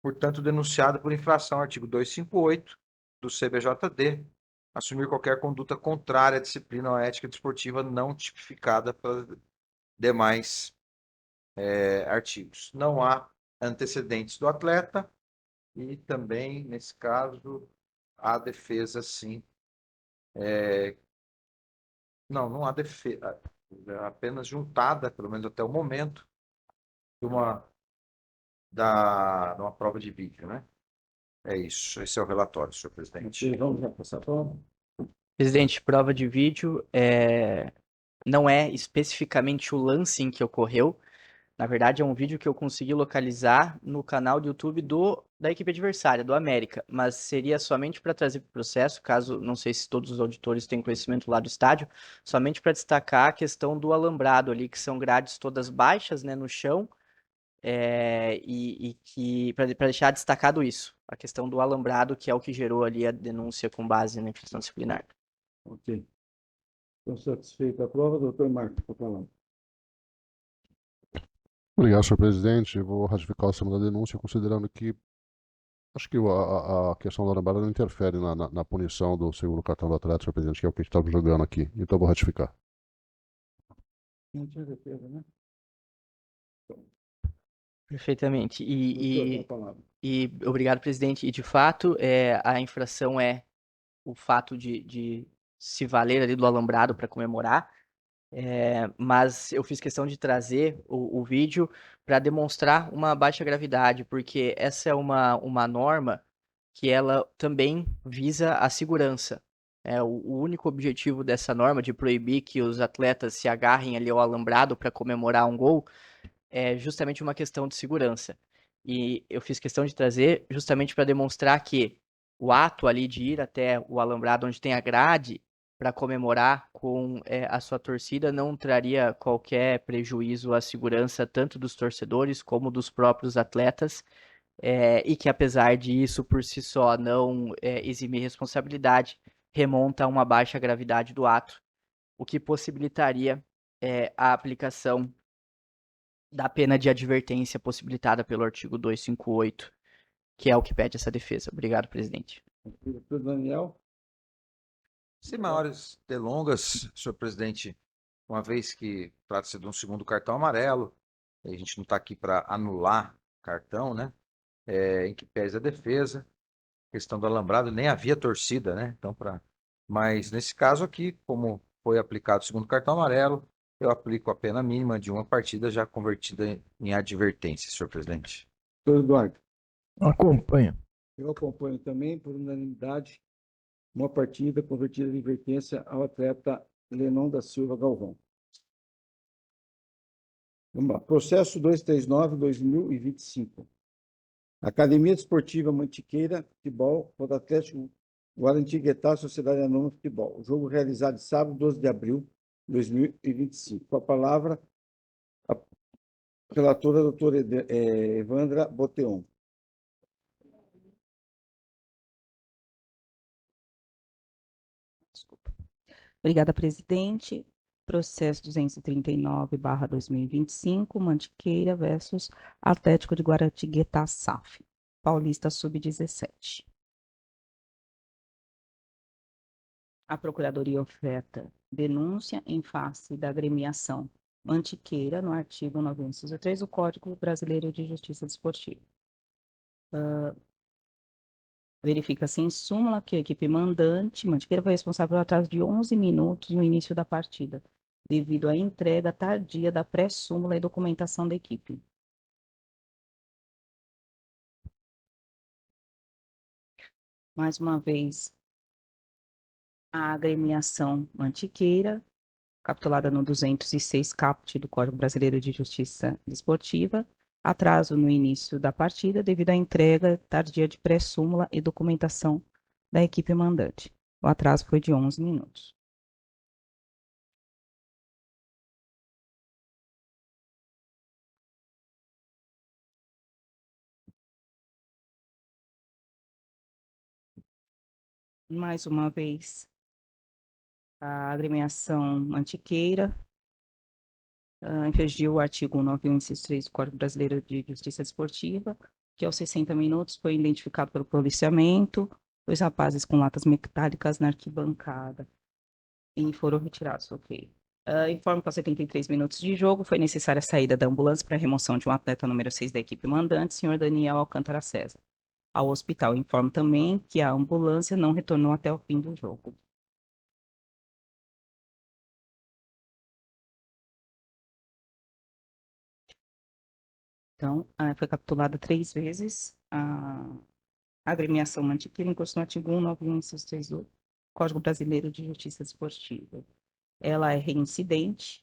Portanto, denunciado por infração ao artigo 258 do CBJD, assumir qualquer conduta contrária à disciplina ou à ética desportiva não tipificada pelos demais artigos. Não há antecedentes do atleta e também, nesse caso, a defesa, sim. Não há defesa, apenas juntada, pelo menos até o momento, de uma prova de vídeo, né? É isso, esse é o relatório, senhor presidente. Vamos já passar a palavra. Presidente, prova de vídeo não é especificamente o lance em que ocorreu. Na verdade, é um vídeo que eu consegui localizar no canal do YouTube da equipe adversária, do América, mas seria somente para trazer para o processo, caso, não sei se todos os auditores têm conhecimento lá do estádio, somente para destacar a questão do alambrado ali, que são grades todas baixas, né, no chão, e que, para deixar destacado isso, a questão do alambrado, que é o que gerou ali a denúncia com base na infração disciplinar. Ok. Estou satisfeito a prova, doutor Marcos, com a palavra. Obrigado, senhor presidente. Eu vou ratificar o cima da denúncia, considerando que acho que a questão da alambrada não interfere na punição do segundo cartão do atleta, senhor presidente, que é o que a gente estava jogando aqui. Então, eu vou ratificar. Não tinha defesa, né? Perfeitamente. Doutor, com a palavra. E obrigado, presidente. E de fato, a infração é o fato de se valer ali do alambrado para comemorar, mas eu fiz questão de trazer o vídeo para demonstrar uma baixa gravidade, porque essa é uma norma que ela também visa a segurança. O único objetivo dessa norma de proibir que os atletas se agarrem ali ao alambrado para comemorar um gol é justamente uma questão de segurança. E eu fiz questão de trazer justamente para demonstrar que o ato ali de ir até o alambrado onde tem a grade para comemorar com a sua torcida não traria qualquer prejuízo à segurança tanto dos torcedores como dos próprios atletas, e que apesar disso por si só não eximir responsabilidade, remonta a uma baixa gravidade do ato, o que possibilitaria a aplicação da pena de advertência possibilitada pelo artigo 258, que é o que pede essa defesa. Obrigado, presidente. Doutor Daniel. Sem maiores delongas, senhor presidente, uma vez que trata-se de um segundo cartão amarelo, a gente não está aqui para anular cartão, né? Em que pese a defesa, questão do alambrado, nem havia torcida, né? Então, mas nesse caso aqui, como foi aplicado o segundo cartão amarelo, eu aplico a pena mínima de uma partida já convertida em advertência, senhor presidente. Doutor Eduardo. Acompanha. Eu acompanho também, por unanimidade, uma partida convertida em advertência ao atleta Lenon da Silva Galvão. Vamos lá. Processo 239/2025. Academia Desportiva Mantiqueira, futebol, contra Atlético Guaratinguetá, Sociedade Anônima de Futebol. Jogo realizado sábado, 12 de abril de 2025. Com a palavra, a relatora, doutora Evandra Boteon. Obrigada, presidente. Processo 239/2025, Mantiqueira versus Atlético de Guaratinguetá SAF. Paulista Sub-17. A Procuradoria oferta denúncia em face da agremiação Mantiqueira, no artigo 903 do Código Brasileiro de Justiça Desportiva. Verifica-se em súmula que a equipe mandante, Mantiqueira, foi responsável pelo atraso de 11 minutos no início da partida, devido à entrega tardia da pré-súmula e documentação da equipe. Mais uma vez, a agremiação Mantiqueira, capitulada no 206 caput do Código Brasileiro de Justiça Desportiva, atraso no início da partida devido à entrega tardia de pré-súmula e documentação da equipe mandante. O atraso foi de 11 minutos. Mais uma vez, a agremiação Mantiqueira infringiu o artigo 191, inciso 3 do Código Brasileiro de Justiça Desportiva, que aos 60 minutos foi identificado pelo policiamento, 2 rapazes com latas metálicas na arquibancada e foram retirados, ok. Informe que aos 73 minutos de jogo foi necessária a saída da ambulância para a remoção de um atleta número 6 da equipe mandante, senhor Daniel Alcântara César, ao hospital. Informo também que a ambulância não retornou até o fim do jogo. Então, foi capturada 3 vezes a agremiação Mantiqueira, encostou no artigo 191, inciso 3 do Código Brasileiro de Justiça Desportiva. Ela é reincidente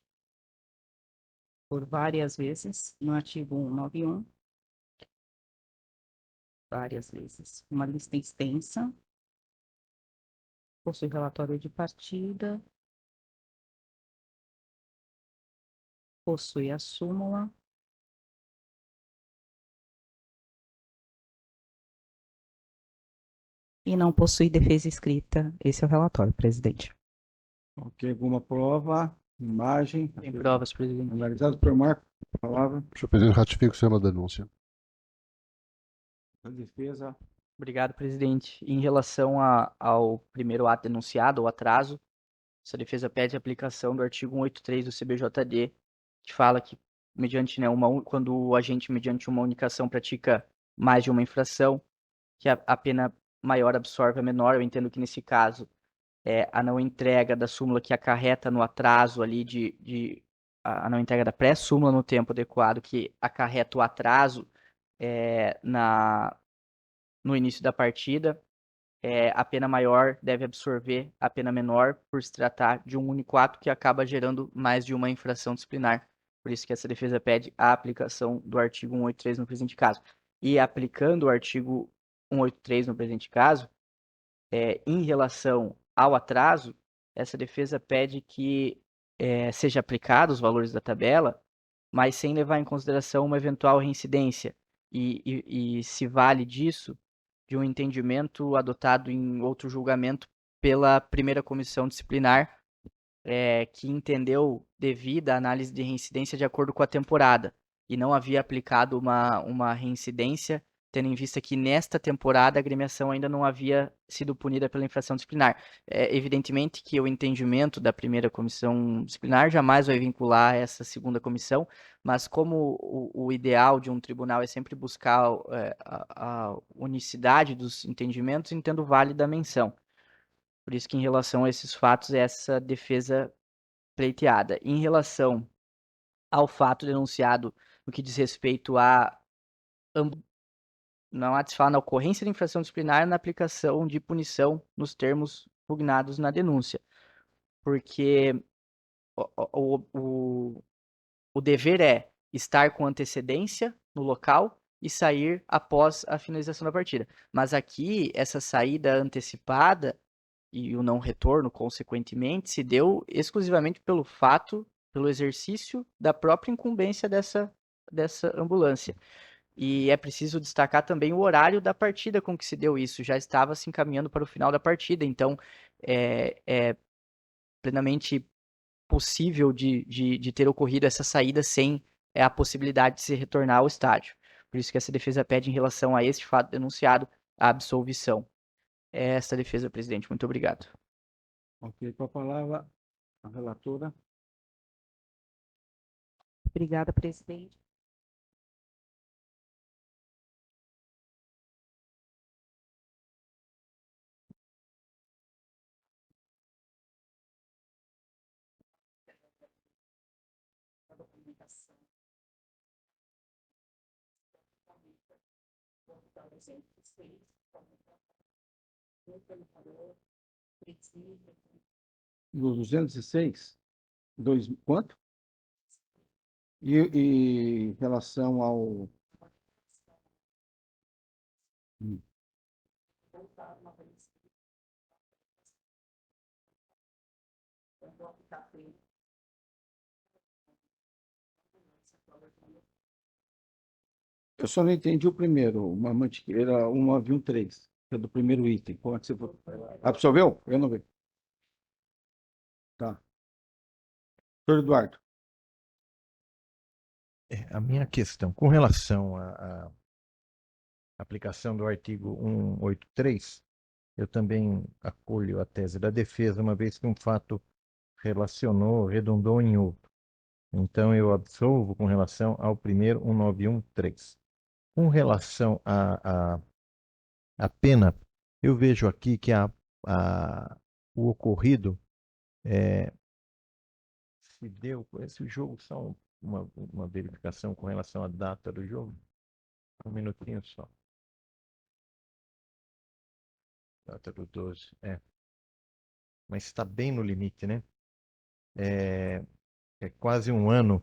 por várias vezes no artigo 191, várias vezes. Uma lista extensa, possui relatório de partida, possui a súmula, e não possui defesa escrita. Esse é o relatório, presidente. Ok, alguma prova? Imagem? Tem provas, presidente. Analisado, doutor Marco, palavra. Senhor presidente, ratifico o sistema da denúncia. A defesa. Obrigado, presidente. Em relação ao primeiro ato denunciado, o atraso, essa defesa pede a aplicação do artigo 183 do CBJD, que fala que, mediante, né, quando o agente, mediante uma única ação, pratica mais de uma infração, que a pena maior absorve a menor. Eu entendo que, nesse caso, a não entrega da súmula que acarreta no atraso ali a não entrega da pré-súmula no tempo adequado, que acarreta o atraso no início da partida, a pena maior deve absorver a pena menor por se tratar de um único ato que acaba gerando mais de uma infração disciplinar. Por isso que essa defesa pede a aplicação do artigo 183 no presente caso. E aplicando o artigo 183 no presente caso, em relação ao atraso, essa defesa pede que seja aplicado os valores da tabela, mas sem levar em consideração uma eventual reincidência. E se vale disso de um entendimento adotado em outro julgamento pela primeira comissão disciplinar, que entendeu devida a análise de reincidência de acordo com a temporada, e não havia aplicado uma reincidência, tendo em vista que nesta temporada a agremiação ainda não havia sido punida pela infração disciplinar. Evidentemente que o entendimento da primeira comissão disciplinar jamais vai vincular essa segunda comissão, mas como o ideal de um tribunal é sempre buscar a unicidade dos entendimentos, entendo válida a menção. Por isso que, em relação a esses fatos, essa defesa pleiteada. Em relação ao fato denunciado no que diz respeito não há de se falar na ocorrência de infração disciplinar na aplicação de punição nos termos pugnados na denúncia, porque o dever é estar com antecedência no local e sair após a finalização da partida. Mas aqui, essa saída antecipada e o não retorno, consequentemente, se deu exclusivamente pelo exercício da própria incumbência dessa ambulância. E é preciso destacar também o horário da partida com que se deu isso. Já estava se encaminhando para o final da partida, então é plenamente possível de ter ocorrido essa saída sem a possibilidade de se retornar ao estádio. Por isso que essa defesa pede, em relação a este fato denunciado, a absolvição. É essa a defesa, presidente. Muito obrigado. Ok, com a palavra a relatora. Obrigada, presidente. Do 206, quanto? E em relação ao... Eu só não entendi o primeiro, uma mantiqueira 191.3, que é do primeiro item. Pode ser... Absolveu? Eu não vi. Tá. Doutor Eduardo. A minha questão, com relação à aplicação do artigo 183, eu também acolho a tese da defesa, uma vez que um fato redundou em outro. Então, eu absolvo com relação ao primeiro 191.3. Com relação à pena, eu vejo aqui que o ocorrido se deu. Esse jogo, só uma verificação com relação à data do jogo. Um minutinho só. Data do 12. Mas está bem no limite, né? É quase um ano.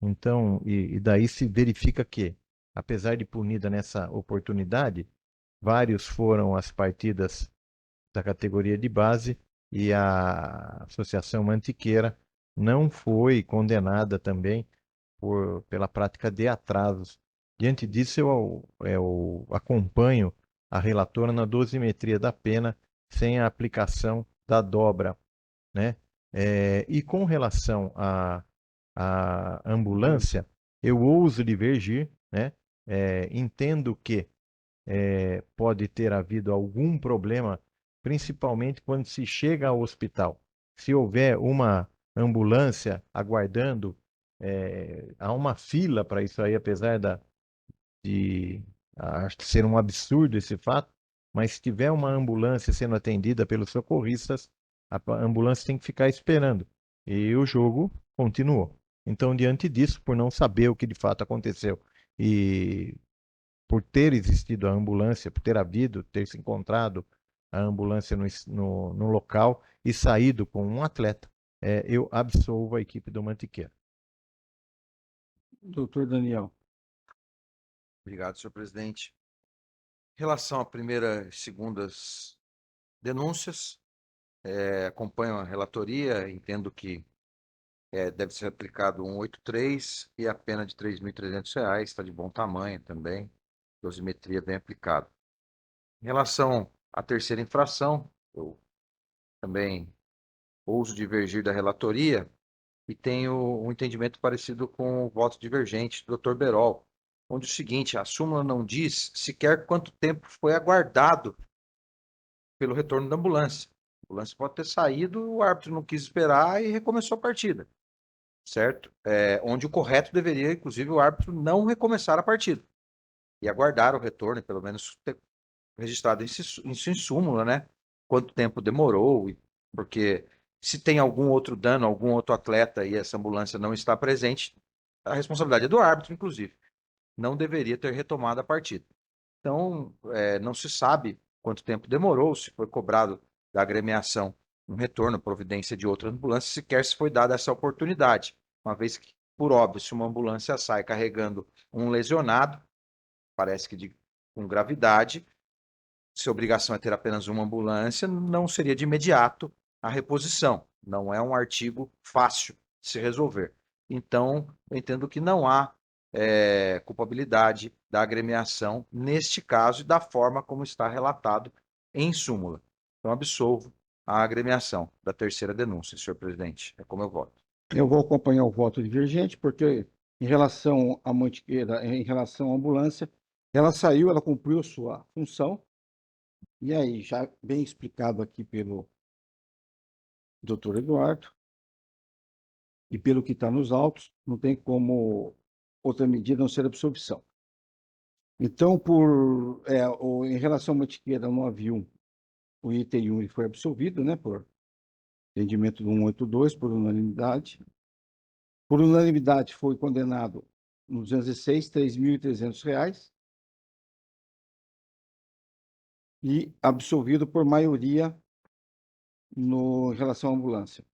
Então, e daí se verifica que, apesar de punida nessa oportunidade, vários foram as partidas da categoria de base e a Associação Mantiqueira não foi condenada também pela prática de atrasos. Diante disso, eu acompanho a relatora na dosimetria da pena sem a aplicação da dobra, né? E com relação à ambulância, eu ouso divergir, né? Entendo que pode ter havido algum problema, principalmente quando se chega ao hospital. Se houver uma ambulância aguardando, há uma fila para isso aí, apesar de acho que ser um absurdo esse fato, mas se tiver uma ambulância sendo atendida pelos socorristas, a ambulância tem que ficar esperando. E o jogo continuou. Então, diante disso, por não saber o que de fato aconteceu e por ter existido a ambulância, por ter se encontrado a ambulância no local e saído com um atleta, eu absolvo a equipe do Mantiqueira. Doutor Daniel. Obrigado, senhor presidente. Em relação à primeira e segundas denúncias, acompanho a relatoria, entendo que deve ser aplicado 183 e a pena de R$ 3.300, está de bom tamanho também, dosimetria bem aplicada. Em relação à terceira infração, eu também ouso divergir da relatoria e tenho um entendimento parecido com o voto divergente do Dr. Berol, onde é o seguinte, a súmula não diz sequer quanto tempo foi aguardado pelo retorno da ambulância. A ambulância pode ter saído, o árbitro não quis esperar e recomeçou a partida, certo? Onde o correto deveria, inclusive, o árbitro não recomeçar a partida e aguardar o retorno, pelo menos ter registrado isso em súmula, né? Quanto tempo demorou, porque se tem algum outro dano, algum outro atleta e essa ambulância não está presente, a responsabilidade é do árbitro, inclusive. Não deveria ter retomado a partida. Então, não se sabe quanto tempo demorou, se foi cobrado da agremiação um retorno, providência de outra ambulância, sequer se foi dada essa oportunidade, uma vez que, por óbvio, se uma ambulância sai carregando um lesionado, parece que com gravidade, se a obrigação é ter apenas uma ambulância, não seria de imediato a reposição. Não é um artigo fácil de se resolver. Então, eu entendo que não há culpabilidade da agremiação neste caso e da forma como está relatado em súmula. Então, absolvo a agremiação da terceira denúncia, senhor presidente. É como eu voto. Eu vou acompanhar o voto divergente, porque em relação à Mantiqueira, em relação à ambulância, ela saiu, ela cumpriu sua função, e aí, já bem explicado aqui pelo doutor Eduardo, e pelo que está nos autos, não tem como outra medida não ser absolvição. Então, em relação à Mantiqueira 9.1, o item 1 ele foi absolvido, né, por entendimento do 182, por unanimidade. Por unanimidade, foi condenado no 206, R$ 3.300, e absolvido por maioria em relação à ambulância.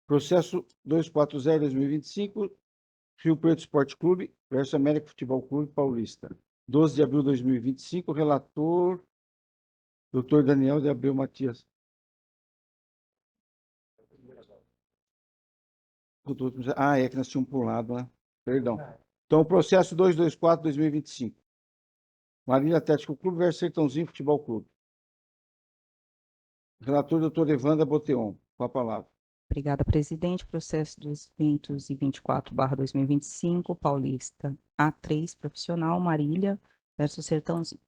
Processo 240/2025, Rio Preto Esporte Clube versus América Futebol Clube Paulista. 12 de abril de 2025, relator, Dr. Daniel de Abreu Matias. É que nós tínhamos pulado, né? Perdão. Então, o processo 224/2025. Marília Atlético Clube versus Sertãozinho Futebol Clube. Relator, doutor Evandra Boteon, com a palavra. Obrigada, presidente. Processo 224/2025, Paulista A3, profissional, Marília versus Sertãozinho.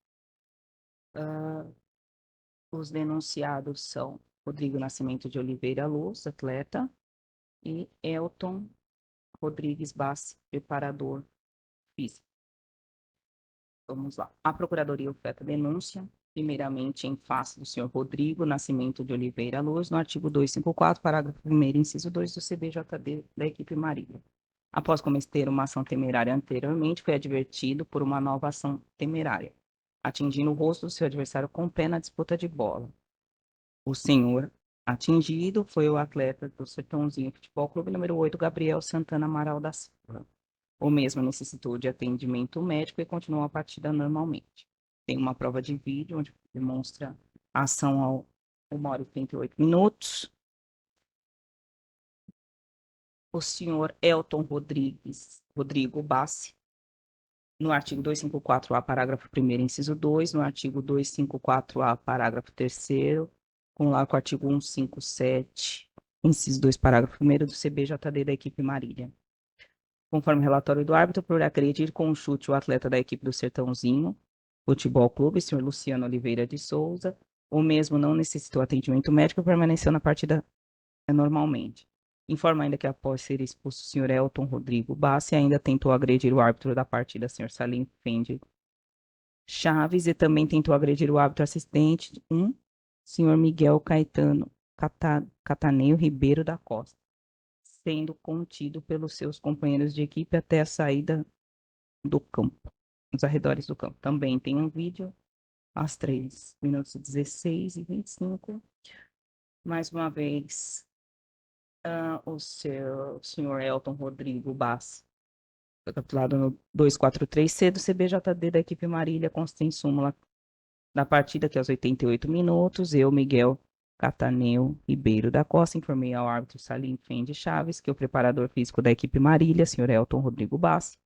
Os denunciados são Rodrigo Nascimento de Oliveira Luz, atleta, e Elton Rodrigues Bassi, preparador físico. Vamos lá. A Procuradoria oferta denúncia, primeiramente em face do senhor Rodrigo Nascimento de Oliveira Luz, no artigo 254, parágrafo 1º, inciso 2 do CBJD da equipe Marília. Após cometer uma ação temerária anteriormente, foi advertido por uma nova ação temerária, atingindo o rosto do seu adversário com o pé na disputa de bola. O senhor atingido foi o atleta do Sertãozinho Futebol Clube, número 8, Gabriel Santana Amaral da Silva. O mesmo necessitou de atendimento médico e continuou a partida normalmente. Tem uma prova de vídeo onde demonstra a ação ao 1 hora e 38 minutos. O senhor Elton Rodrigo Bassi, no artigo 254A, parágrafo 1º, inciso 2, no artigo 254A, parágrafo 3º, com lá com o artigo 157, inciso 2, parágrafo 1º do CBJD da equipe Marília. Conforme o relatório do árbitro, por agredir com um chute o atleta da equipe do Sertãozinho Futebol Clube, senhor Luciano Oliveira de Souza, o mesmo não necessitou atendimento médico e permaneceu na partida normalmente. Informa ainda que após ser expulso o senhor Elton Rodrigo Bassi, ainda tentou agredir o árbitro da partida, senhor Salim Fendi Chaves, e também tentou agredir o árbitro assistente, senhor Miguel Caetano Cataneio Ribeiro da Costa, sendo contido pelos seus companheiros de equipe até a saída do campo, nos arredores do campo. Também tem um vídeo, às 3 minutos e 16 e 25. Mais uma vez, o senhor Elton Rodrigo Bassi, capturado no 243C do CBJD da equipe Marília, consta em súmula da partida, que aos 88 minutos, eu, Miguel Cataneu Ribeiro da Costa, informei ao árbitro Salim Fendi Chaves que o preparador físico da equipe Marília, senhor Elton Rodrigo Bassi,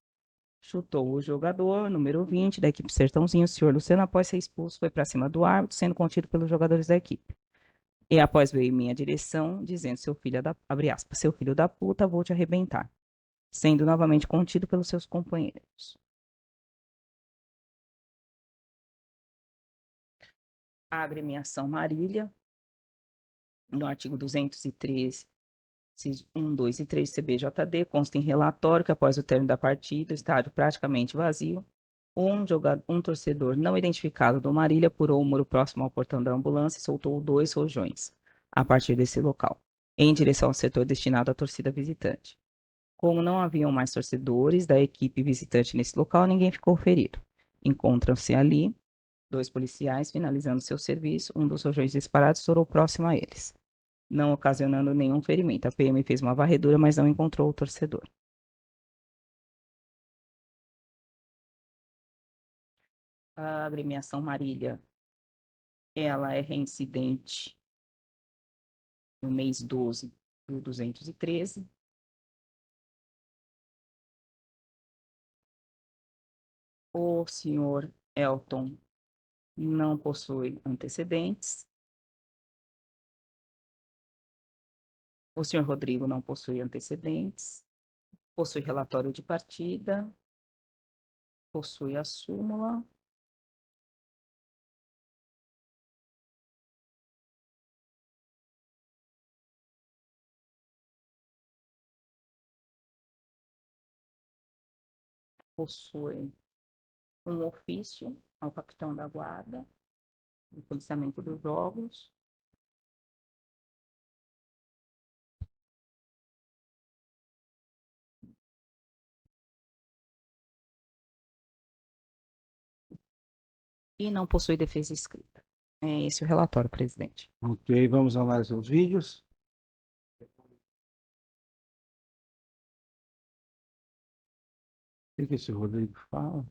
chutou o jogador número 20 da equipe Sertãozinho, o senhor Luciano, após ser expulso, foi para cima do árbitro, sendo contido pelos jogadores da equipe. E após veio em minha direção, dizendo, abre aspas, seu filho da puta, vou te arrebentar, sendo novamente contido pelos seus companheiros. A agremiação Marília, no artigo 213, 1, 2 e 3 CBJD, consta em relatório que após o término da partida, o estádio praticamente vazio, um torcedor não identificado do Marília pulou o muro próximo ao portão da ambulância e soltou 2 rojões a partir desse local, em direção ao setor destinado à torcida visitante. Como não haviam mais torcedores da equipe visitante nesse local, ninguém ficou ferido. Encontram-se ali 2 policiais finalizando seu serviço, um dos rojões disparados estourou próximo a eles, não ocasionando nenhum ferimento. A PM fez uma varredura, mas não encontrou o torcedor. A agremiação Marília, ela é reincidente no mês 12 do 213. O senhor Elton não possui antecedentes. O senhor Rodrigo não possui antecedentes. Possui relatório de partida. Possui a súmula. Possui um ofício ao capitão da guarda, do policiamento dos jogos. E não possui defesa escrita. É esse o relatório, presidente. Ok, vamos analisar os vídeos. O que esse Rodrigo fala?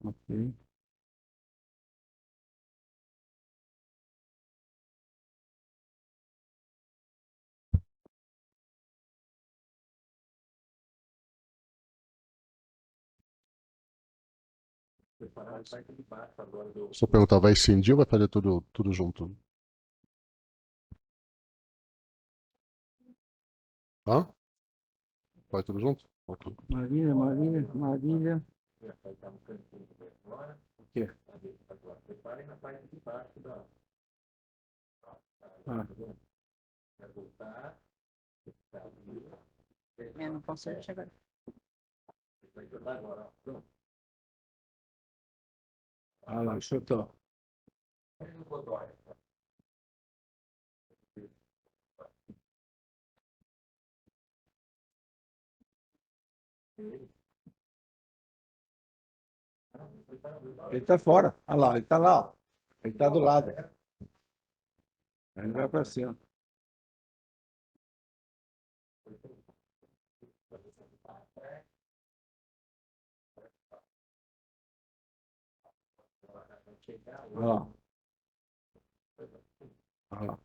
Ok. Só perguntar, vai cindir ou vai fazer tudo junto? Hã? Vai tudo junto? Ok. Marília, Marília, Marília. O quê? Ah, Eu não consigo chegar. ah lá, chutou. Ele tá fora. Olha lá, ele tá lá, ó. Ele tá do lado. Ele vai para cima. Olha lá. Olha lá.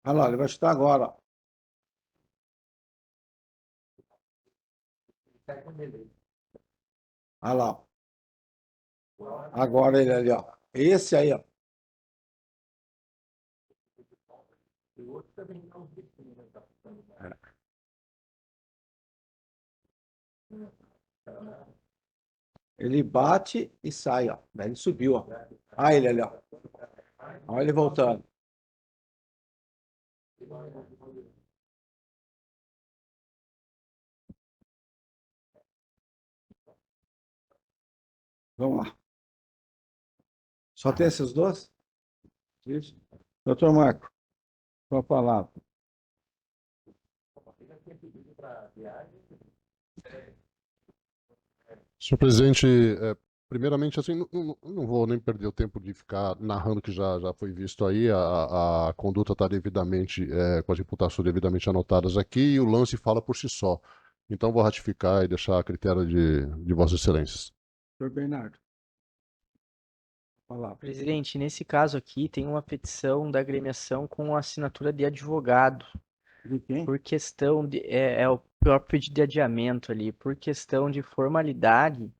Olha lá, ele vai chutar agora, ó. Olha lá, ó. Agora ele ali, ó. Esse aí, ó. Ele bate e sai, ó. Daí ele subiu, ó. Olha ele ali, ó. Olha ele voltando. Vamos lá. Só tem esses dois? Isso. Doutor Marco, com a palavra. Senhor presidente, primeiramente, assim, não vou nem perder o tempo de ficar narrando que já foi visto aí, a conduta está devidamente, com as imputações devidamente anotadas aqui, e o lance fala por si só. Então, vou ratificar e deixar a critério de Vossas Excelências. Doutor Bernardo. Palavra. Presidente, nesse caso aqui tem uma petição da agremiação com assinatura de advogado, De quem? por questão de, é o próprio pedido de adiamento ali, por questão de formalidade,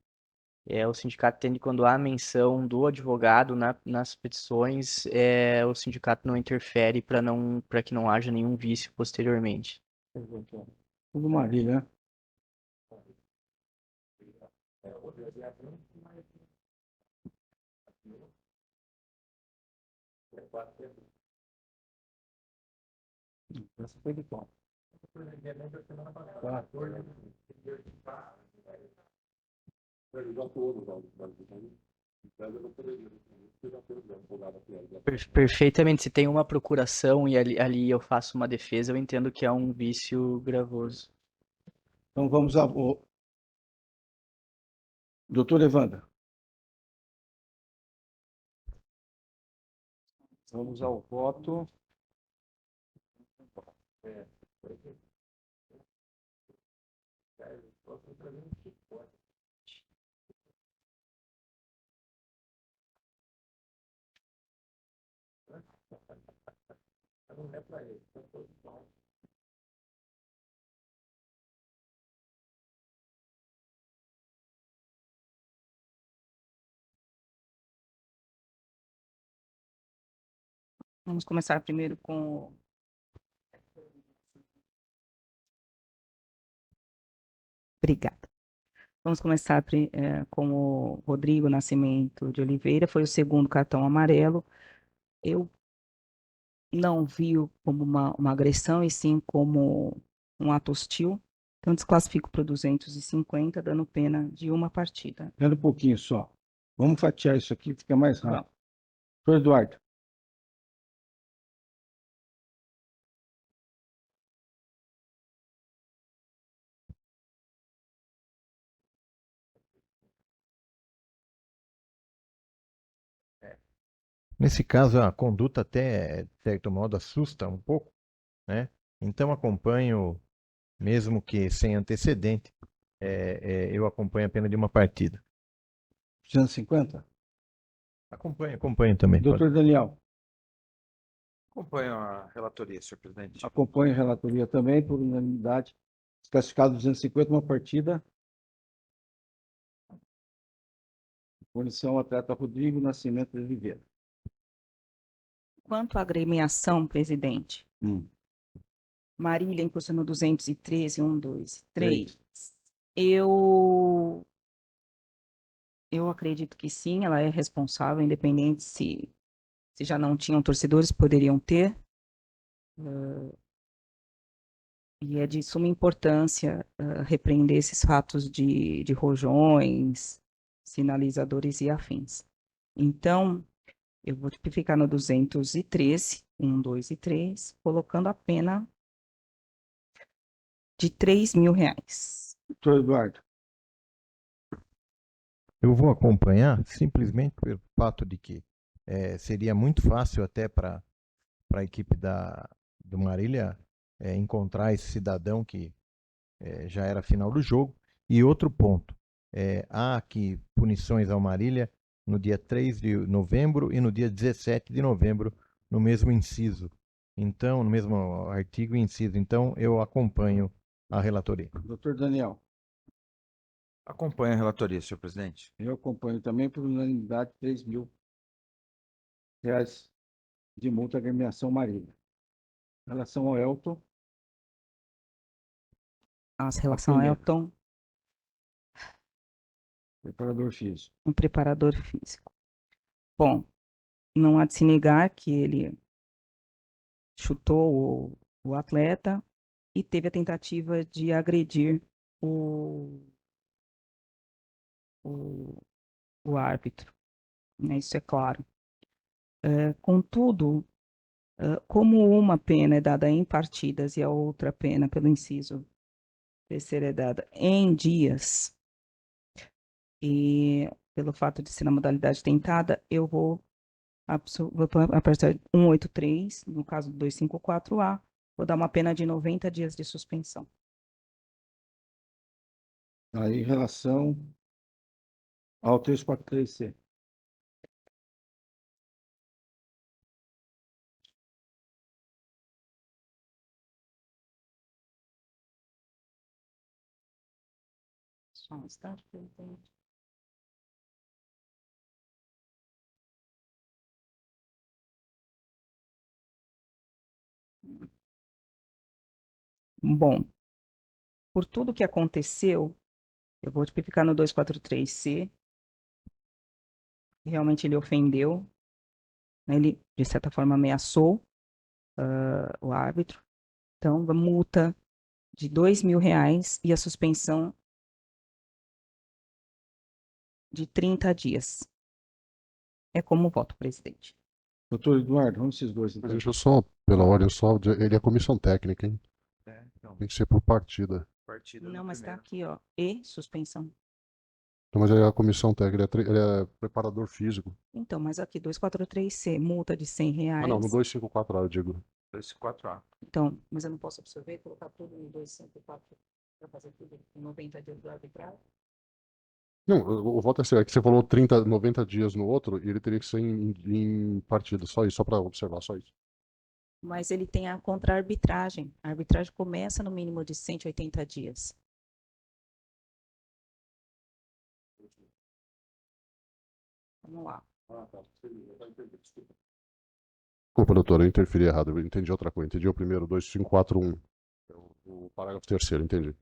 o sindicato tem de, quando há menção do advogado nas petições, o sindicato não interfere para que não haja nenhum vício posteriormente. Tudo Marília, né? Essa foi de qual? Tá. Perfeitamente. Se tem uma procuração e ali eu faço uma defesa, eu entendo que é um vício gravoso. Então vamos ao. Doutor Evandro. Vamos ao voto. Vamos começar primeiro com. Obrigada. Vamos começar com o Rodrigo Nascimento de Oliveira, foi o segundo cartão amarelo. Eu não vi como uma agressão, e sim como um ato hostil. Então, desclassifico para o 250, dando pena de uma partida. Espera um pouquinho só. Vamos fatiar isso aqui, fica mais rápido. Doutor Eduardo. Nesse caso, a conduta até, de certo modo, assusta um pouco, né? Então, acompanho, mesmo que sem antecedente, eu acompanho a pena de uma partida. 250? Acompanho também. Doutor Daniel. Acompanho a relatoria, senhor presidente. Acompanho a relatoria também, por unanimidade. Classificado 250, uma partida. Punição atleta Rodrigo Nascimento de Oliveira. Quanto à agremiação, presidente, Hum. Marília impulsionou 213, 1, 2, 3. Três. Eu acredito que sim, ela é responsável, independente se já não tinham torcedores, poderiam ter. E é de suma importância repreender esses fatos de rojões, sinalizadores e afins. Então, eu vou tipificar no 213, 1, 2 e 3, colocando a pena de R$ 3.000. Doutor Eduardo. Eu vou acompanhar simplesmente pelo fato de que seria muito fácil até para a equipe do Marília encontrar esse cidadão que já era final do jogo. E outro ponto, há aqui punições ao Marília no dia 3 de novembro e no dia 17 de novembro, no mesmo inciso. Então, no mesmo artigo e inciso. Então, eu acompanho a relatoria. Doutor Daniel. Acompanho a relatoria, senhor presidente. Eu acompanho também, por unanimidade, R$ 3.000 de multa à agremiação Marília. Em relação ao Elton, As relação ao primeira. Elton, preparador físico. um preparador físico. Bom, não há de se negar que ele chutou o atleta e teve a tentativa de agredir o árbitro, né? Isso é claro. Contudo, como uma pena é dada em partidas e a outra pena, pelo inciso terceiro, é dada em dias, e pelo fato de ser na modalidade tentada, eu vou apertar 183, no caso do 254A, vou dar uma pena de 90 dias de suspensão. Aí, em relação ao 343C. Só um instante, presidente. Bom, por tudo que aconteceu, eu vou tipificar no 243C, realmente ele ofendeu, né, ele, de certa forma, ameaçou o árbitro. Então, a multa de R$ 2.000 e a suspensão de 30 dias. É como voto, presidente. Doutor Eduardo, vamos esses dois, então. Deixa eu só, pela ordem, ele é comissão técnica, hein? Então, Tem que ser por partida. partida Não, no mas está primeiro. aqui, ó, e suspensão. Então, mas ele é a comissão técnica, ele é preparador físico. Então, mas aqui, 243C, multa de R$ Ah, não, no reais. 254A, eu digo. 254A. Então, mas eu não posso absorver, colocar tudo no 254 para fazer tudo em 90 dias do arbitragem? Não, o voto é seu. É que você falou 30, 90 dias no outro e ele teria que ser em partida. Só isso, só para observar, só isso. Mas ele tem a contra-arbitragem. A arbitragem começa no mínimo de 180 dias. Vamos lá. Desculpa, doutor, eu interferi errado. Eu entendi outra coisa. Entendi o primeiro, 2541. É o parágrafo terceiro, entendi.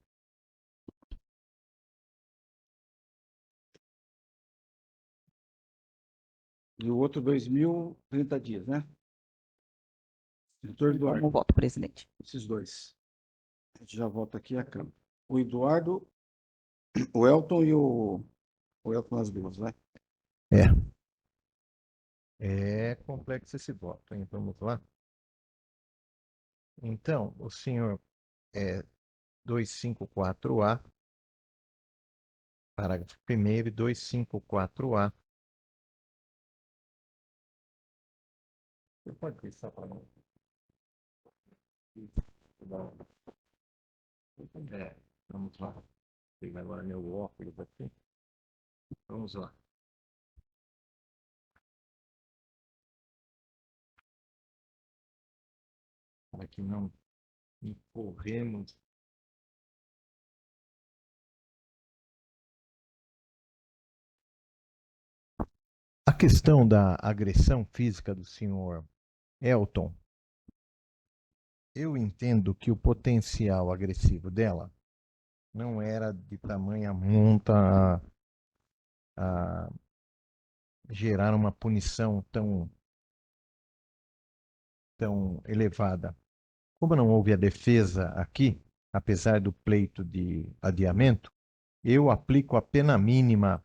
E o outro 2.000, 30 dias, né? Doutor Como Eduardo, voto, presidente. esses dois. A gente já volta aqui à Câmara. O Eduardo, o Elton e o Elton nas duas, né? É complexo esse voto, hein? Vamos lá. Então, o senhor é 254A, parágrafo 1º, e 254A. Você pode pensar para mim? Vamos lá. Vou pegar agora meu óculos aqui. Vamos lá. Para que não incorremos. A questão da agressão física do senhor Elton, eu entendo que o potencial agressivo dela não era de tamanha monta a gerar uma punição tão elevada. Como não houve a defesa aqui, apesar do pleito de adiamento, eu aplico a pena mínima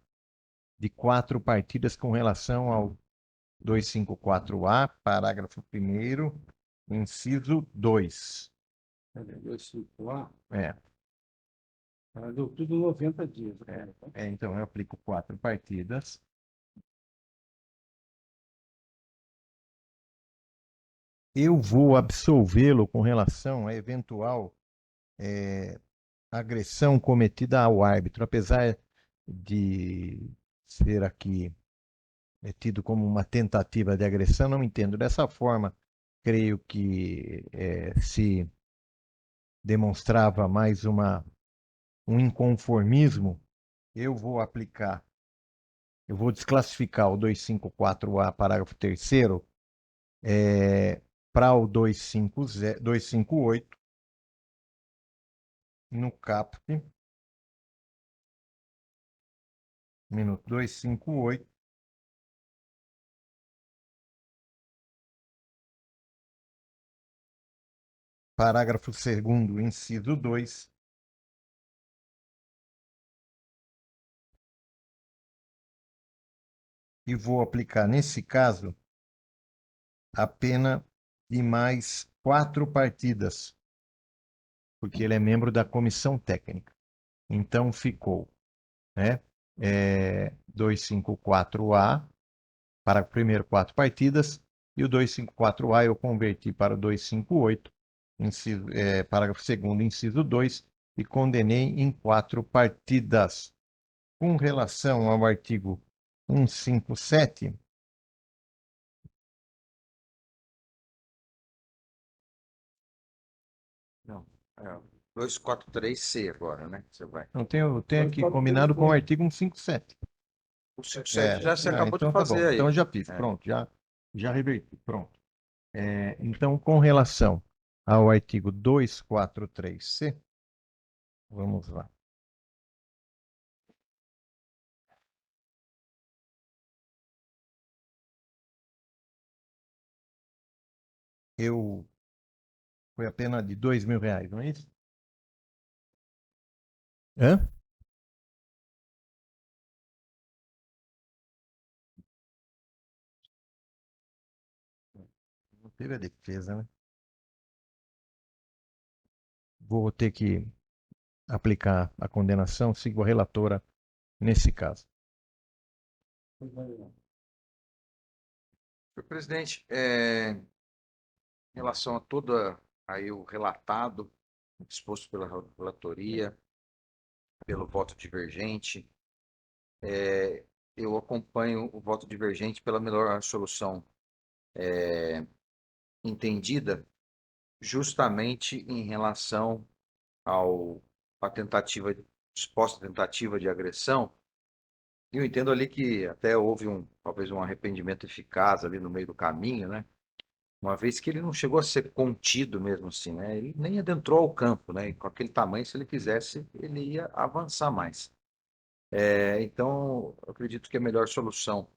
de 4 partidas com relação ao 254A, parágrafo 1º, inciso 2. 254A, É, deu tudo 90 dias. Né? então eu aplico 4 partidas. Eu vou absolvê-lo com relação a eventual agressão cometida ao árbitro, apesar de ser aqui tido como uma tentativa de agressão, não entendo dessa forma. Creio que se demonstrava mais um inconformismo. Eu vou desclassificar o 254A, parágrafo 3º, para o 258, no CAPT, minuto 258, parágrafo 2º, inciso 2, e vou aplicar, nesse caso, a pena de mais 4 partidas, porque ele é membro da comissão técnica. Então, ficou, né, 254A, para o primeiro 4 partidas, e o 254A eu converti para o 258, parágrafo 2º, inciso 2, e condenei em 4 partidas. Com relação ao artigo 157, Não. É, 243C agora, né? Você vai. eu tenho aqui combinado com o artigo 157. O 57 já você acabou Então de tá fazer bom. aí. Então eu já fiz, pronto, já reverti, pronto. Então, com relação ao artigo 243C, vamos lá. Foi a pena de R$ 2.000, não é isso? Hã? Não teve a defesa, né? Vou ter que aplicar a condenação, sigo a relatora nesse caso. Senhor presidente, em relação a toda aí o relatado exposto pela relatoria, pelo voto divergente, eu acompanho o voto divergente pela melhor solução entendida, justamente em relação à tentativa, suposta tentativa de agressão. Eu entendo ali que até houve talvez um arrependimento eficaz ali no meio do caminho, né? Uma vez que ele não chegou a ser contido mesmo assim, né? Ele nem adentrou ao campo, né? E com aquele tamanho, se ele quisesse, ele ia avançar mais. Então, eu acredito que a melhor solução,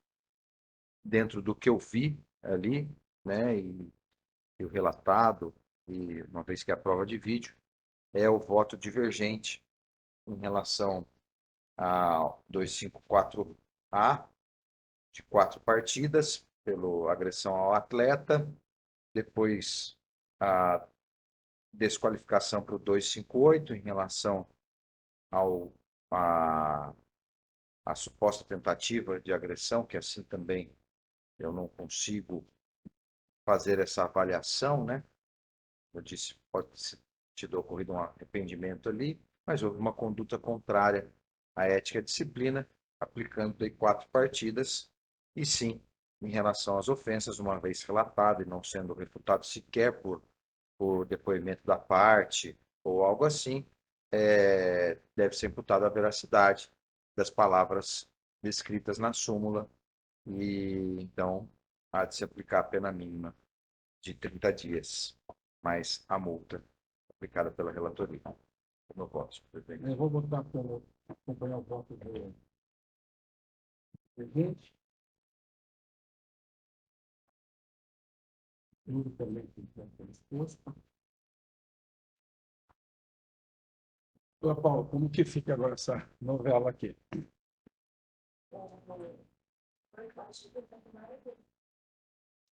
dentro do que eu vi ali, né? E o relatado, e uma vez que é a prova de vídeo, é o voto divergente em relação ao 254A, de 4 partidas, pela agressão ao atleta, depois a desqualificação para o 258 em relação ao, a, a suposta tentativa de agressão, que assim também eu não consigo fazer essa avaliação, né? Eu disse, pode ter tido ocorrido um arrependimento ali, mas houve uma conduta contrária à ética e à disciplina, aplicando aí 4 partidas, e sim, em relação às ofensas, uma vez relatado e não sendo refutado sequer por depoimento da parte ou algo assim, deve ser imputada a veracidade das palavras descritas na súmula, e então há de se aplicar a pena mínima de 30 dias, mais a multa aplicada pela relatoria. Como eu voto, presidente. Eu vou votar para acompanhar o voto do presidente. Tudo também que está exposto. Doutora Paula, como que fica agora essa novela aqui?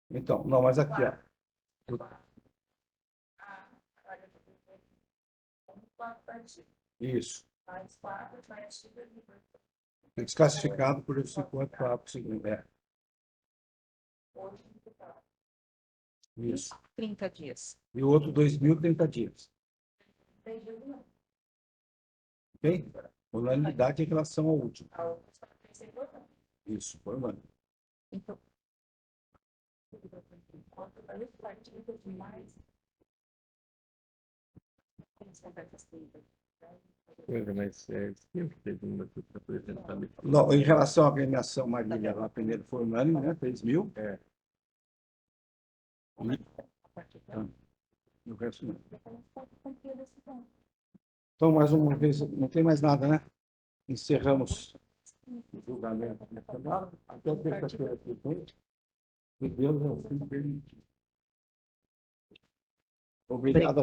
Então, não, mas aqui, ó. Isso. Desclassificado por esse quanto para o segundo. Isso. 30 dias. E o outro 2.030 dias. Ok? Unanimidade em relação ao último. Isso, foi unânime. Então, Não, em relação à agremiação Marília, lá primeiro foi unânime, né? 3.000. E o resto não. Então, mais uma vez, não tem mais nada, né? Encerramos o julgamento. Até terça-feira que vem. E Deus é o fim permitido. Obrigado.